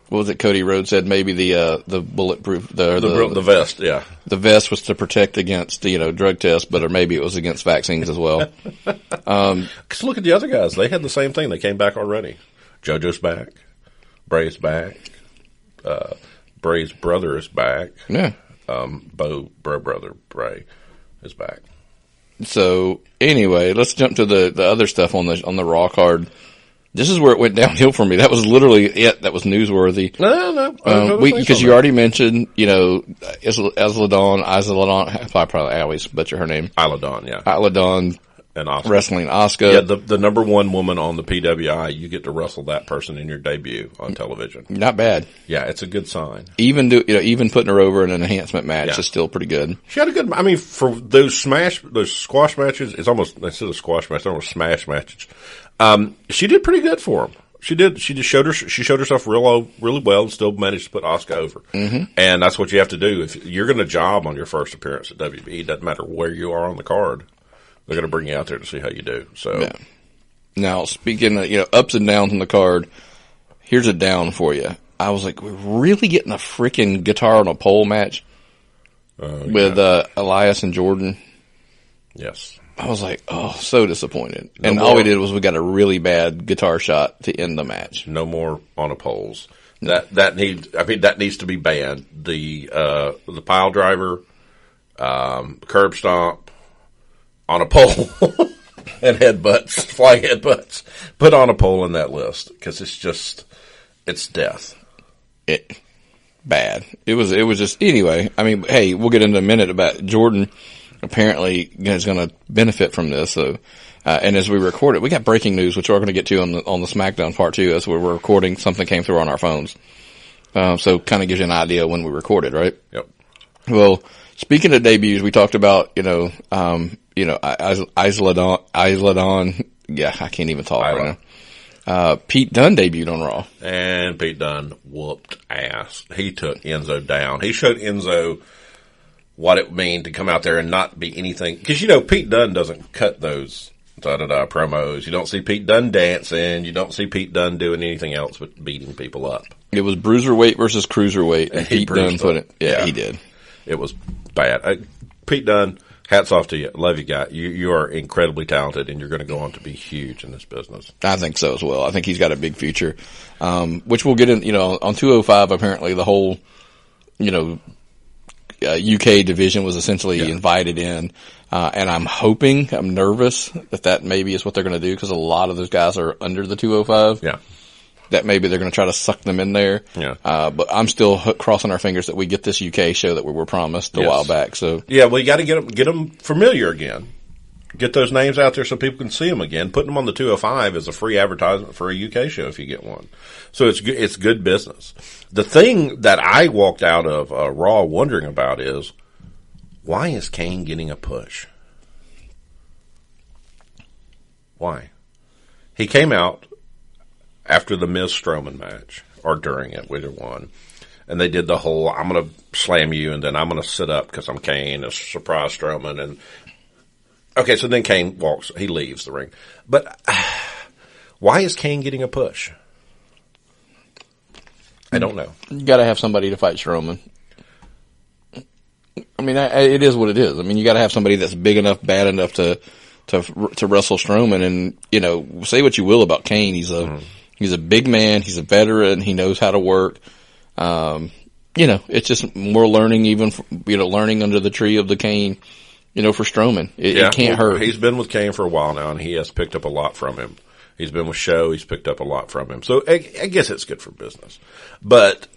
what was it? Cody Rhodes said maybe the bulletproof the vest, yeah. The vest was to protect against drug tests, or maybe it was against vaccines as well. Because look at the other guys; they had the same thing. They came back already. JoJo's back, Bray's back, Bray's brother is back. Yeah, brother Bray is back. So anyway, let's jump to the other stuff on the Raw card. This is where it went downhill for me. That was literally it. That was newsworthy. No. Because you already mentioned, Isla-Dawn, I probably always butcher her name. Isla Dawn, yeah. Isla Dawn. And Asuka. Wrestling Asuka. Yeah, the number one woman on the PWI, you get to wrestle that person in your debut on television. Not bad. Yeah, it's a good sign. Even putting her over in an enhancement match is still pretty good. She had a good, for those squash matches, it's almost, instead of squash matches, almost smash matches. She did pretty good for them. She did. She showed herself really well and still managed to put Asuka over. Mm-hmm. And that's what you have to do. If you're going to job on your first appearance at WWE, it doesn't matter where you are on the card. They're going to bring you out there to see how you do. So, yeah. Now, speaking of, ups and downs on the card, here's a down for you. I was like, we're really getting a freaking guitar on a pole match with Elias and Jordan. Yes. I was like, oh, so disappointed. All we did was we got a really bad guitar shot to end the match. No more on a poles. That needs to be banned. The pile driver, curb stomp, on a pole and flying headbutts, put on a pole in that list because it's death. Bad. It was just, anyway, hey, we'll get into a minute about Jordan apparently is going to benefit from this. So, and as we record it, we got breaking news, which we're going to get to on the SmackDown part 2 as we're recording. Something came through on our phones. So kind of gives you an idea when we recorded, right? Yep. Well, speaking of debuts, we talked about, Isla Dawn. Yeah, I can't even talk right now. Pete Dunne debuted on Raw. And Pete Dunne whooped ass. He took Enzo down. He showed Enzo what it meant to come out there and not be anything. Because, Pete Dunne doesn't cut those promos. You don't see Pete Dunne dancing. You don't see Pete Dunne doing anything else but beating people up. It was Bruiserweight versus Cruiserweight. And Pete Dunne put it. Yeah, he did. It was bad. Pete Dunne, hats off to you. Love you, guy. You are incredibly talented, and you're going to go on to be huge in this business. I think so as well. I think he's got a big future, which we'll get in. On 205, apparently the whole, UK division was essentially invited in, and I'm nervous that maybe is what they're going to do because a lot of those guys are under the 205. Yeah. That maybe they're going to try to suck them in there. Yeah. But I'm still crossing our fingers that we get this UK show that we were promised a while back. So yeah, well, you got to get them familiar again. Get those names out there so people can see them again. Putting them on the 205 is a free advertisement for a UK show if you get one. So it's good business. The thing that I walked out of Raw wondering about is, why is Kane getting a push? Why? He came out after the Miz Strowman match, or during it, either one. And they did the whole, I'm going to slam you, and then I'm going to sit up because I'm Kane, a surprise Strowman. And okay, so then Kane he leaves the ring. But why is Kane getting a push? I don't know. You got to have somebody to fight Strowman. It is what it is. You got to have somebody that's big enough, bad enough to wrestle Strowman. And, say what you will about Kane. He's a big man. He's a veteran. He knows how to work. It's just more learning, even, learning under the tree of the Kane, for Strowman. It can't hurt. He's been with Kane for a while now, and he has picked up a lot from him. He's been with Show. He's picked up a lot from him. So I guess it's good for business. But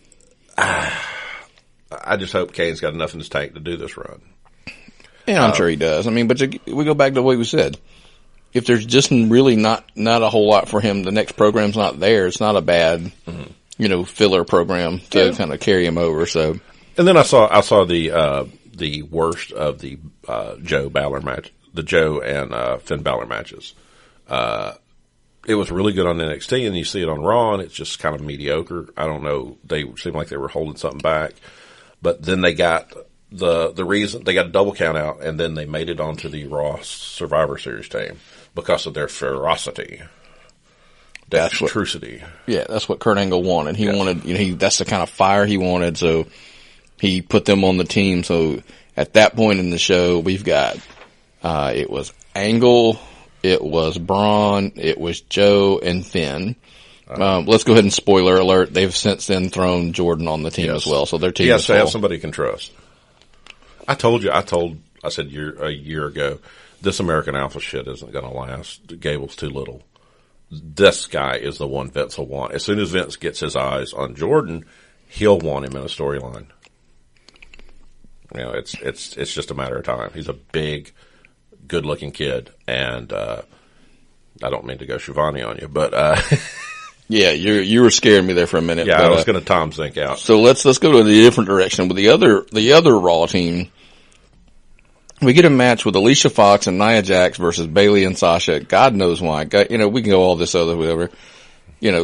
I just hope Kane's got enough in his tank to do this run. Yeah, I'm sure he does. But we go back to what we said. If there's just really not a whole lot for him, the next program's not there. It's not a bad, filler program to kind of carry him over. So, and then I saw the worst of the Joe Balor match, the Joe and Finn Balor matches. It was really good on NXT, and you see it on Raw, and it's just kind of mediocre. I don't know. They seemed like they were holding something back, but then they got the reason they got a double count out, and then they made it onto the Raw Survivor Series team because of their ferocity. Dexterity. That's what Kurt Angle wanted. He wanted, that's the kind of fire he wanted, so he put them on the team. So at that point in the show, we've got, it was Angle, it was Braun, it was Joe, and Finn. Let's go ahead and spoiler alert. They've since then thrown Jordan on the team as well, so their team is full. Have somebody you can trust. I said a year ago, this American Alpha shit isn't going to last. Gable's too little. This guy is the one Vince will want. As soon as Vince gets his eyes on Jordan, he'll want him in a storyline. It's just a matter of time. He's a big, good-looking kid, and I don't mean to go Shivani on you, but yeah, you were scaring me there for a minute. Yeah, I was going to Tom Zink out. So let's go to a different direction. With the other Raw team, we get a match with Alicia Fox and Nia Jax versus Bayley and Sasha. God knows why. We can go all this other whatever.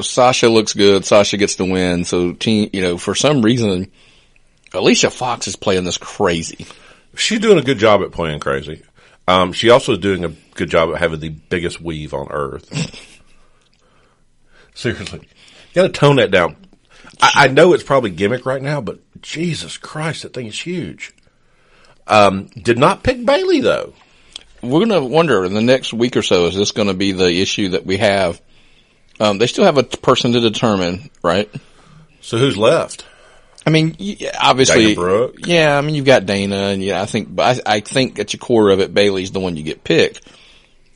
Sasha looks good. Sasha gets the win. So for some reason, Alicia Fox is playing this crazy. She's doing a good job at playing crazy. She also is doing a good job at having the biggest weave on earth. Seriously. You gotta tone that down. I know it's probably gimmick right now, but Jesus Christ, that thing is huge. Did not pick Bayley, though. We're going to wonder in the next week or so, is this going to be the issue that we have? They still have a person to determine, right? So who's left? I mean, obviously, Dana Brooke. Yeah, I mean, you've got Dana, and I think at your core of it, Bayley's the one you get picked.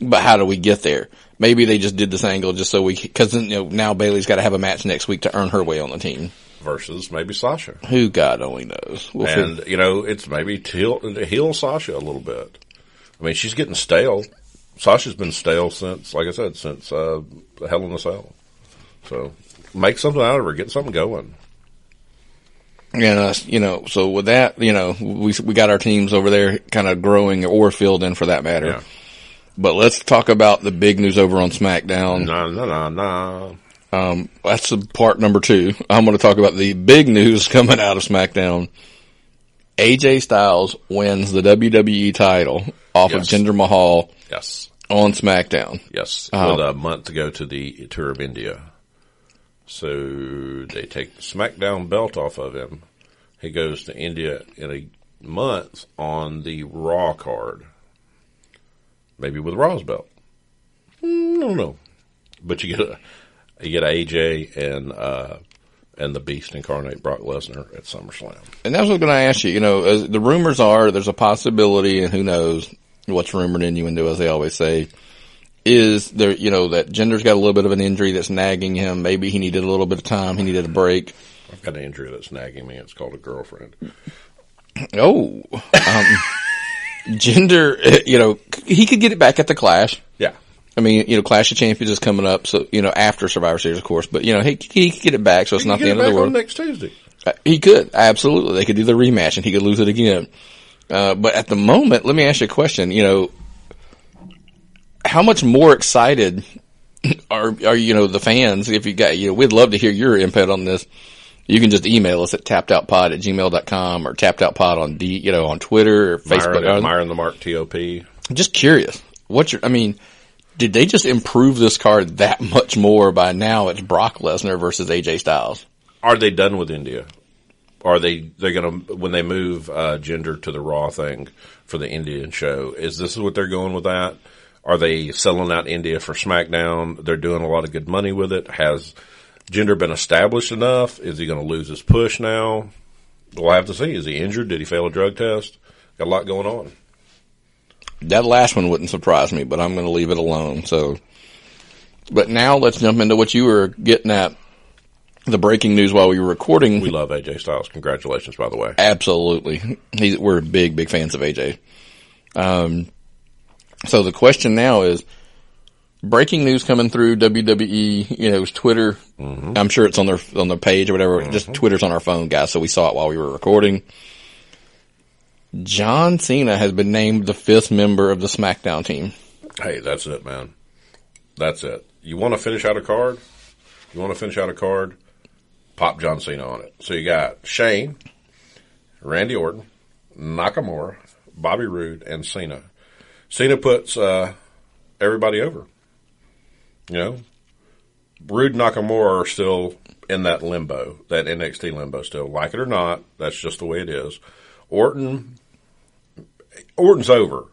But how do we get there? Maybe they just did this angle just so because now Bayley's got to have a match next week to earn her way on the team. Versus maybe Sasha. Who God only knows. It's maybe heal Sasha a little bit. I mean, she's getting stale. Sasha's been stale since, like I said, since Hell in a Cell. So make something out of her. Get something going. And, so with that, we got our teams over there kind of growing or filled in for that matter. Yeah. But let's talk about the big news over on SmackDown. No. That's part number 2. I'm going to talk about the big news coming out of SmackDown. AJ Styles wins the WWE title off of Jinder Mahal. Yes. On SmackDown. Yes. With a month to go to the tour of India. So they take the SmackDown belt off of him. He goes to India in a month on the Raw card. Maybe with Raw's belt. I don't know. But you get AJ and the Beast incarnate Brock Lesnar at SummerSlam. And that's what I was going to ask you. As the rumors are, there's a possibility, and who knows what's rumored innuendo, as they always say, is there, that Jinder's got a little bit of an injury that's nagging him. Maybe he needed a little bit of time. He needed a break. I've got an injury that's nagging me. It's called a girlfriend. Oh. Jinder, he could get it back at the Clash. Yeah. I mean, Clash of Champions is coming up, so, after Survivor Series, of course, but, he could get it back, so it's not the end of the world. Next Tuesday. He could, absolutely. They could do the rematch and he could lose it again. But at the moment, let me ask you a question, how much more excited are the fans if you got, we'd love to hear your input on this. You can just email us at tappedoutpod@gmail.com or tappedoutpod on on Twitter or Facebook. Myron the Mark TOP. Just curious. Did they just improve this card that much more by now it's Brock Lesnar versus AJ Styles? Are they done with India? Are they're going to, when they move Jinder to the Raw thing for the Indian show, is this what they're going with that? Are they selling out India for SmackDown? They're doing a lot of good money with it. Has Jinder been established enough? Is he going to lose his push now? We'll have to see. Is he injured? Did he fail a drug test? Got a lot going on. That last one wouldn't surprise me, but I'm going to leave it alone. So, but now let's jump into what you were getting at. The breaking news while we were recording. We love AJ Styles. Congratulations, by the way. Absolutely. We're big fans of AJ. So the question now is, breaking news coming through WWE, Twitter. Mm-hmm. I'm sure it's on their page or whatever. Mm-hmm. Just Twitter's on our phone, guys, so we saw it while we were recording. John Cena has been named the 5th member of the SmackDown team. Hey, that's it, man. That's it. You want to finish out a card? Pop John Cena on it. So you got Shane, Randy Orton, Nakamura, Bobby Roode, and Cena. Cena puts everybody over. Rude and Nakamura are still in that limbo, that NXT limbo still. Like it or not, that's just the way it is. Orton's over.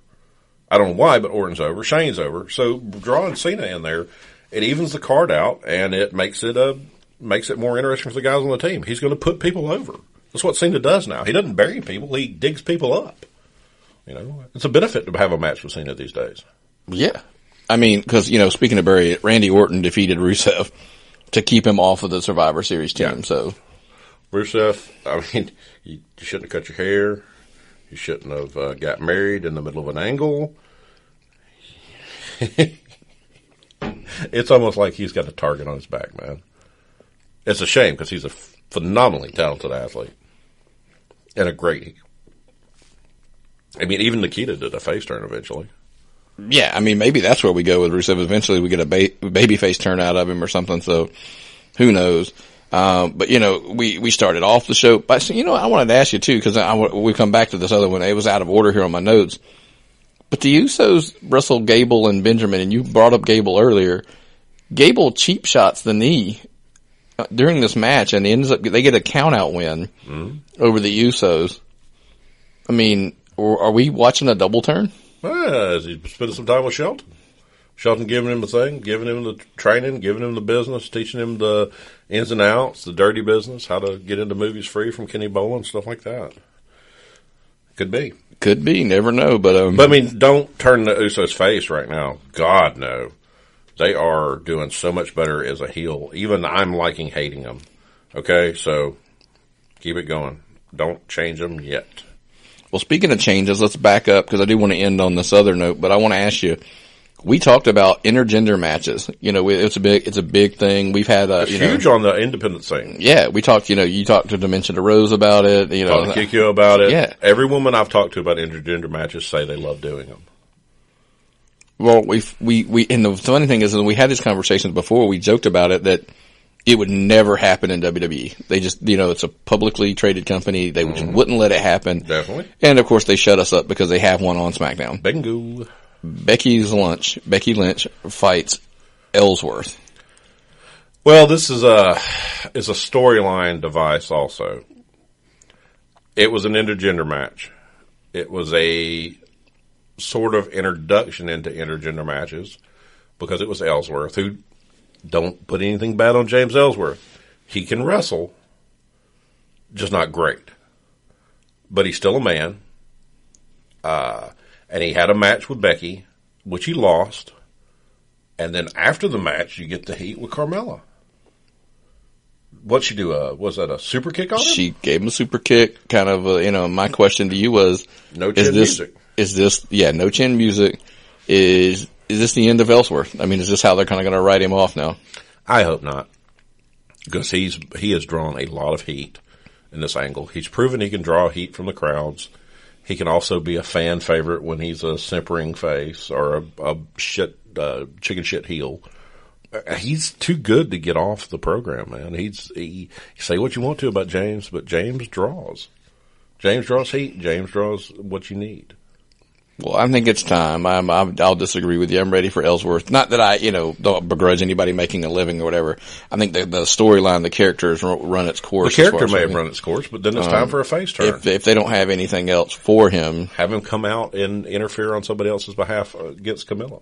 I don't know why, but Orton's over. Shane's over. So drawing Cena in there, it evens the card out, and it makes it more interesting for the guys on the team. He's going to put people over. That's what Cena does now. He doesn't bury people. He digs people up. You know, it's a benefit to have a match with Cena these days. Yeah. I mean, because, you know, speaking of Barry, Randy Orton defeated Rusev to keep him off of the Survivor Series team. Yeah. So Rusev, I mean, you shouldn't have cut your hair. You shouldn't have got married in the middle of an angle. It's almost like he's got a target on his back, man. It's a shame because he's a phenomenally talented athlete and a great. I mean, even Nikita did a face turn eventually. Yeah, I mean, maybe that's where we go with Rusev. Eventually, we get a baby face turn out of him or something. So, who knows? But you know, we started off the show. But you know, I wanted to ask you too because we come back to this other one. It was out of order here on my notes. But the Usos wrestled Gable and Benjamin, and you brought up Gable earlier. Gable cheap shots the knee during this match, and they get a count out win over the Usos. I mean, are we watching a double turn? Is he spending some time with Shelton? Shelton giving him the thing, giving him the training, giving him the business, teaching him the ins and outs, the dirty business, how to get into movies free from Kenny Bolin, stuff like that. Could be. Could be. Never know. But I mean, don't turn the Usos face right now. God, no. They are doing so much better as a heel. Even I'm liking hating them. Okay, so keep it going. Don't change them yet. Well, speaking of changes, let's back up because I do want to end on this other note. But I want to ask you. We talked about intergender matches. You know, it's a big thing. We've had it's huge on the independent scene. Yeah, we talked. You know, you talked to Dimension to Rose about it. You know, talked to Kikyo about it. Yeah, every woman I've talked to about intergender matches say they love doing them. Well, we and the funny thing is that we had these conversations before. We joked about it that it would never happen in WWE. They just, you know, it's a publicly traded company. They just wouldn't let it happen. Definitely. And of course, they shut us up because they have one on SmackDown. Bingo. Becky Lynch fights Ellsworth. Well, this is a storyline device also. It was an intergender match. It was a sort of introduction into intergender matches because it was Ellsworth, who, don't put anything bad on James Ellsworth. He can wrestle, just not great. But he's still a man. And he had a match with Becky, which he lost. And then after the match, you get the heat with Carmella. What'd she do? Was that a super kick on him? She gave him a super kick. Kind of, you know, my question to you was... No chin music. No chin music. Is this the end of Ellsworth? I mean, is this how they're kind of going to write him off now? I hope not. Because he has drawn a lot of heat in this angle. He's proven he can draw heat from the crowds. He can also be a fan favorite when he's a simpering face or a chicken shit heel. He's too good to get off the program, man. You say what you want to about James, but James draws. James draws heat. James draws what you need. Well, I think it's time. I'll disagree with you. I'm ready for Ellsworth. Not that I, you know, don't begrudge anybody making a living or whatever. I think the storyline, the characters run its course. The character may have run its course, but then it's time for a face turn. If they don't have anything else for him. Have him come out and interfere on somebody else's behalf against Camilla.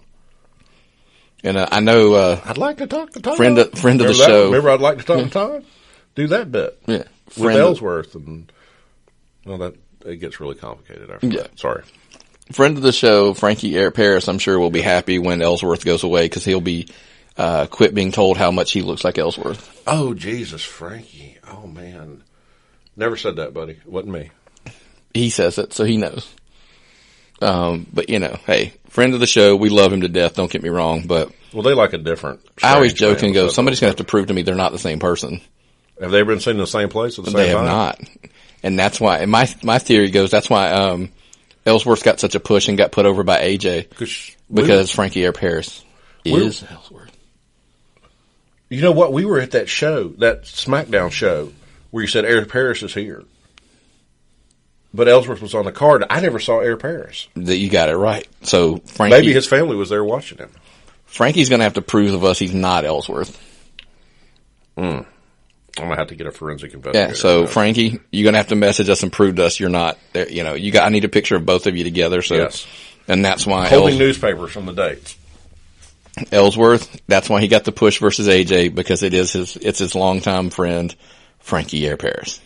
And I know... I'd like to talk to Todd. Friend of the show. Remember I'd like to talk to Todd? Do that bit. Yeah. With Ellsworth. That it gets really complicated after that. Sorry. Friend of the show, Frankie Eric Paris, I'm sure will be happy when Ellsworth goes away because he'll be quit being told how much he looks like Ellsworth. Oh, Jesus, Frankie. Oh, man. Never said that, buddy. It wasn't me. He says it, so he knows. But, you know, hey, friend of the show, we love him to death, don't get me wrong, but... Well, they like a different... I always joke and go, somebody's going to have to prove to me they're not the same person. Have they been seen in the same place at the same time? They have not. And that's why, and my theory goes, that's why Ellsworth got such a push and got put over by AJ. Because Frankie Air Paris is Ellsworth. You know what? We were at that show, that Smackdown show, where you said Air Paris is here. But Ellsworth was on the card. I never saw Air Paris. You got it right. So Frankie, maybe his family was there watching him. Frankie's going to have to prove to us he's not Ellsworth. I'm going to have to get a forensic investigator. Yeah, so Frankie, you're going to have to message us and prove to us you're not there. You know, I need a picture of both of you together. So, yes. And that's why holding newspapers from the dates. Ellsworth, that's why he got the push versus AJ, because it's his longtime friend, Frankie Air Paris.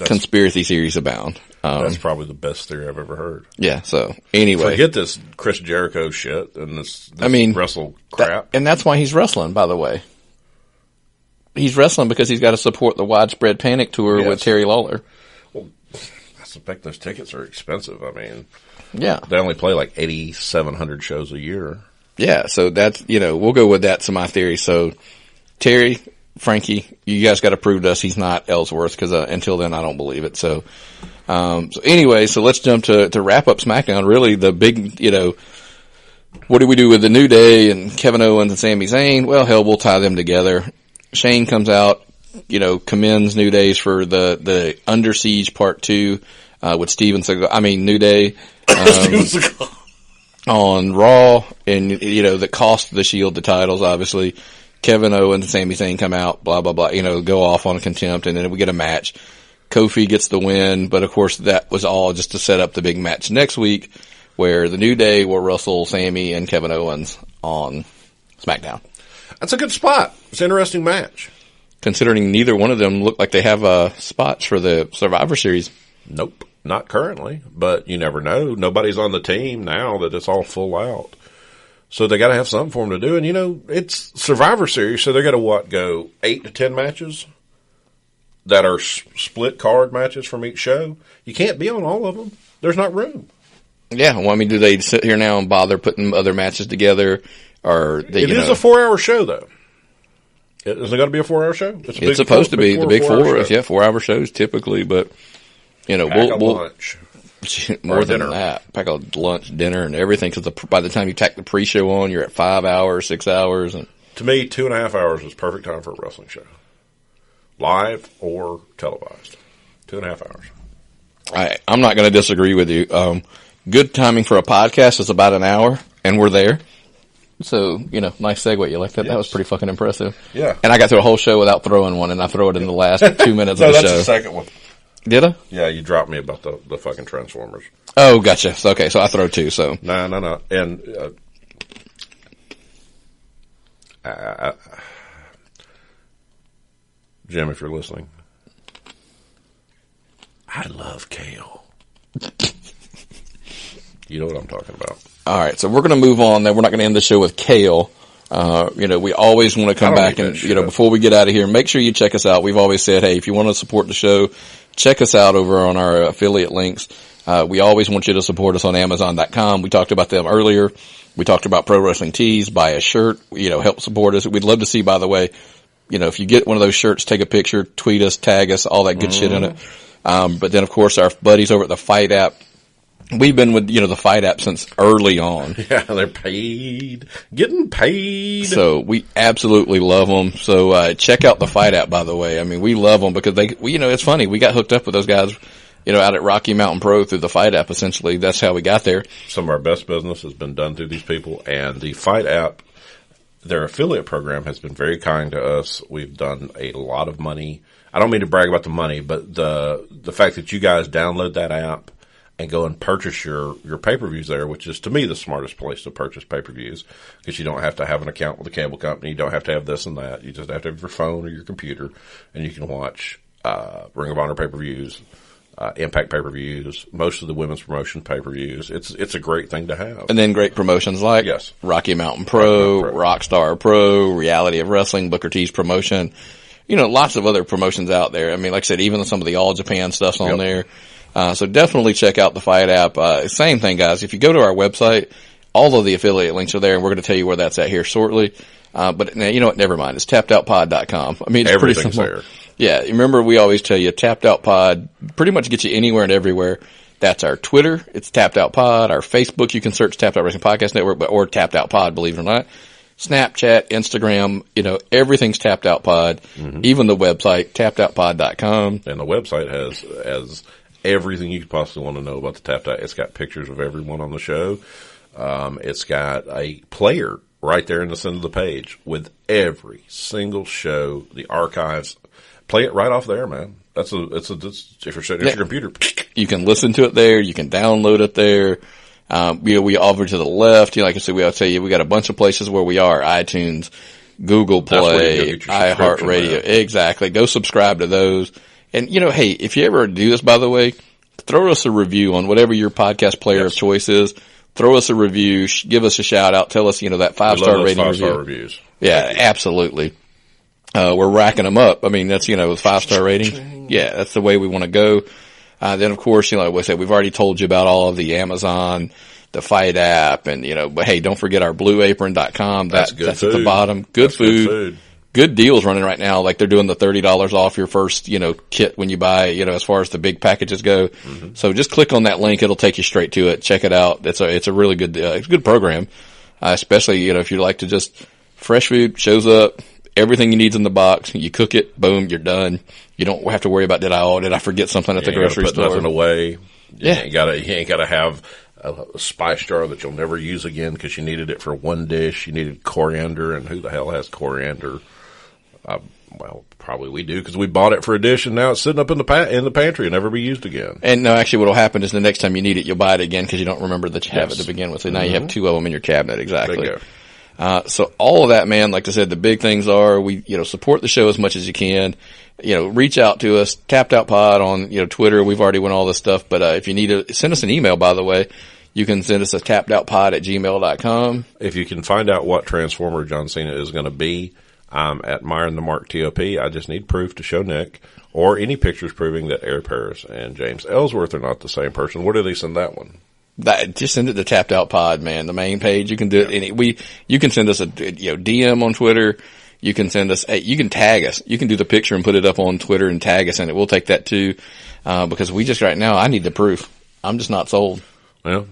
Conspiracy theories abound. That's probably the best theory I've ever heard. Yeah, so anyway. Forget this Chris Jericho shit and this wrestle crap. And that's why he's wrestling, by the way. He's wrestling because he's got to support the Widespread Panic tour with Terry Lawler. Well, I suspect those tickets are expensive. I mean, yeah, they only play like 8,700 shows a year. Yeah, so that's, we'll go with that to my theory. So, Terry, Frankie, you guys got to prove to us he's not Ellsworth, because until then I don't believe it. So anyway, so let's jump to wrap up SmackDown. Really, the big, what do we do with the New Day and Kevin Owens and Sami Zayn? Well, hell, we'll tie them together. Shane comes out, commends New Days for the Under Siege Part 2 with New Day on Raw, and that cost the Shield the titles, obviously. Kevin Owens and Sami Zayn come out, blah, blah, blah, go off on a contempt, and then we get a match. Kofi gets the win, but of course that was all just to set up the big match next week, where the New Day will wrestle Sami and Kevin Owens on SmackDown. That's a good spot. It's an interesting match. Considering neither one of them look like they have spots for the Survivor Series. Nope, not currently, but you never know. Nobody's on the team now that it's all full out. So they got to have something for them to do. And, it's Survivor Series, so they got to, go 8 to 10 matches that are split card matches from each show? You can't be on all of them. There's not room. Yeah, well, do they sit here now and bother putting other matches together? Or it is a 4-hour show, though. Isn't it got to be a 4-hour show? It's supposed to be the big 4. 4-hour shows typically, but, we'll lunch. More than that. Pack a lunch, dinner, and everything, because by the time you tack the pre-show on, you're at 5 hours, 6 hours. And to me, 2.5 hours is perfect time for a wrestling show. Live or televised. 2.5 hours. I'm not going to disagree with you. Good timing for a podcast is about an hour, and we're there. So, nice segue. You like that? Yes. That was pretty fucking impressive. Yeah. And I got through a whole show without throwing one, and I throw it in the last 2 minutes of the show. No, that's the second one. Did I? Yeah, you dropped me about the fucking Transformers. Oh, gotcha. So, okay, so I throw 2, so. No. And, Jim, if you're listening, I love kale. You know what I'm talking about. All right, so we're going to move on. Then we're not going to end the show with kale. We always want to come back and, before we get out of here, make sure you check us out. We've always said, hey, if you want to support the show, check us out over on our affiliate links. We always want you to support us on Amazon.com. We talked about them earlier. We talked about Pro Wrestling Tees. Buy a shirt, help support us. We'd love to see, by the way, if you get one of those shirts, take a picture, tweet us, tag us, all that good shit in it. But then, of course, our buddies over at the Fight app, we've been with, the Fight app since early on. Yeah, they're getting paid. So we absolutely love them. So, check out the Fight app, by the way. We love them because it's funny. We got hooked up with those guys, out at Rocky Mountain Pro through the Fight app. Essentially, that's how we got there. Some of our best business has been done through these people, and the Fight app, their affiliate program has been very kind to us. We've done a lot of money. I don't mean to brag about the money, but the fact that you guys download that app and go and purchase your pay-per-views there, which is, to me, the smartest place to purchase pay-per-views, because you don't have to have an account with a cable company. You don't have to have this and that. You just have to have your phone or your computer, and you can watch Ring of Honor pay-per-views, Impact pay-per-views, most of the women's promotion pay-per-views. It's a great thing to have. And then great promotions like Rocky Mountain Pro, Rockstar Pro, Reality of Wrestling, Booker T's promotion. Lots of other promotions out there. Like I said, even some of the All Japan stuff's on there. So definitely check out the Fight app. Same thing, guys. If you go to our website, all of the affiliate links are there, and we're going to tell you where that's at here shortly. But you know what? Never mind. It's tappedoutpod.com. It's pretty simple. There. Yeah. Remember, we always tell you Tapped Out Pod pretty much gets you anywhere and everywhere. That's our Twitter. It's Tapped Out Pod. Our Facebook, you can search Tapped Out Wrestling Podcast Network, or Tapped Out Pod, believe it or not. Snapchat, Instagram, everything's Tapped Out Pod. Mm-hmm. Even the website, tappedoutpod.com. And the website has everything you could possibly want to know about the Tapped Out. It's got pictures of everyone on the show. It's got a player right there in the center of the page with every single show, the archives. Play it right off there, man. If you're sitting at your computer, you can listen to it there. You can download it there. We offer to the left. Like I said, I'll tell you, we got a bunch of places where we are: iTunes, Google Play, iHeartRadio. Exactly. Go subscribe to those. And hey, if you ever do this, by the way, throw us a review on whatever your podcast player of choice is. Throw us a review. Give us a shout out. Tell us, that 5-star rating review. 5-star reviews. Yeah, absolutely. We're racking them up. I mean, that's, with 5-star ratings. Yeah, that's the way we want to go. Then of course, like I said, we've already told you about all of the Amazon, the Fight app, and, but hey, don't forget our blueapron.com. That's at the bottom. Good food. Good deals running right now. Like they're doing the $30 off your first, kit when you buy, as far as the big packages go. Mm-hmm. So just click on that link. It'll take you straight to it. Check it out. It's a really good, it's a good program. Especially, if you like to just fresh food shows up, everything you need's in the box. You cook it, boom, you're done. You don't have to worry about did I forget something at the grocery store? Nothing away. You ain't gotta have a spice jar that you'll never use again because you needed it for one dish. You needed coriander, and who the hell has coriander? Well, probably we do because we bought it for a dish and now it's sitting up in the pantry and never be used again. And no, actually what'll happen is the next time you need it, you'll buy it again because you don't remember that you have it to begin with. So now you have two of them in your cabinet. Exactly. So all of that, man, like I said, the big things are we, support the show as much as you can. Reach out to us, Tapped Out Pod on, Twitter. We've already went all this stuff, but, if you need to send us an email, by the way, you can send us a tappedoutpod@gmail.com. If you can find out what Transformer John Cena is going to be, I'm at Myron the Mark TOP. I just need proof to show Nick or any pictures proving that Eric Paris and James Ellsworth are not the same person. Where do they send that one? Just send it to Tapped Out Pod, man. The main page. You can do it. You can send us a, DM on Twitter. You can send us, you can tag us. You can do the picture and put it up on Twitter and tag us in it. We'll take that too. Because we just right now, I need the proof. I'm just not sold. Well,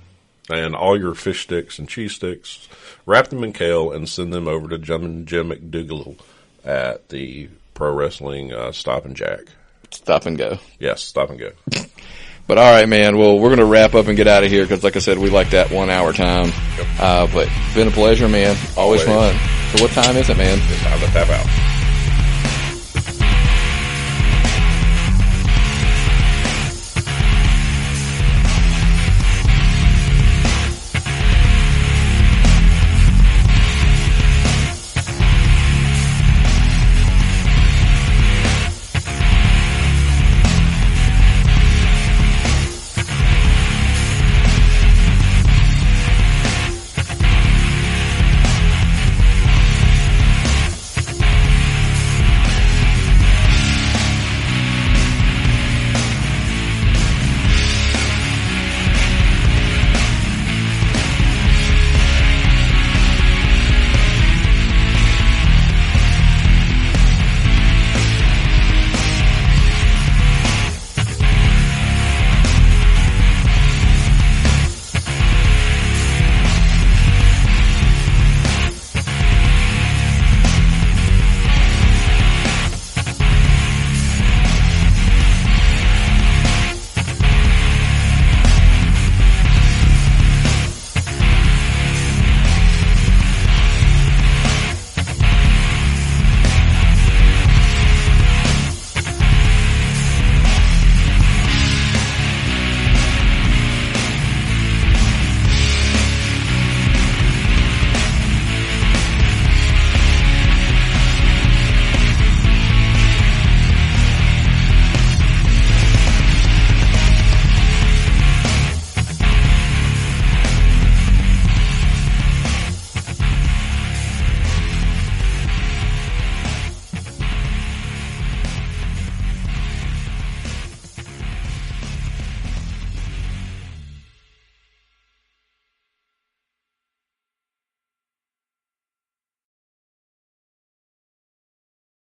and all your fish sticks and cheese sticks, wrap them in kale and send them over to Jim McDougal at the Pro Wrestling Stop and Jack. Stop and go. Yes, Stop and Go. But all right, man. Well, we're going to wrap up and get out of here because, like I said, we like that 1 hour time. But it's been a pleasure, man. Always fun. So what time is it, man? It's time to tap out.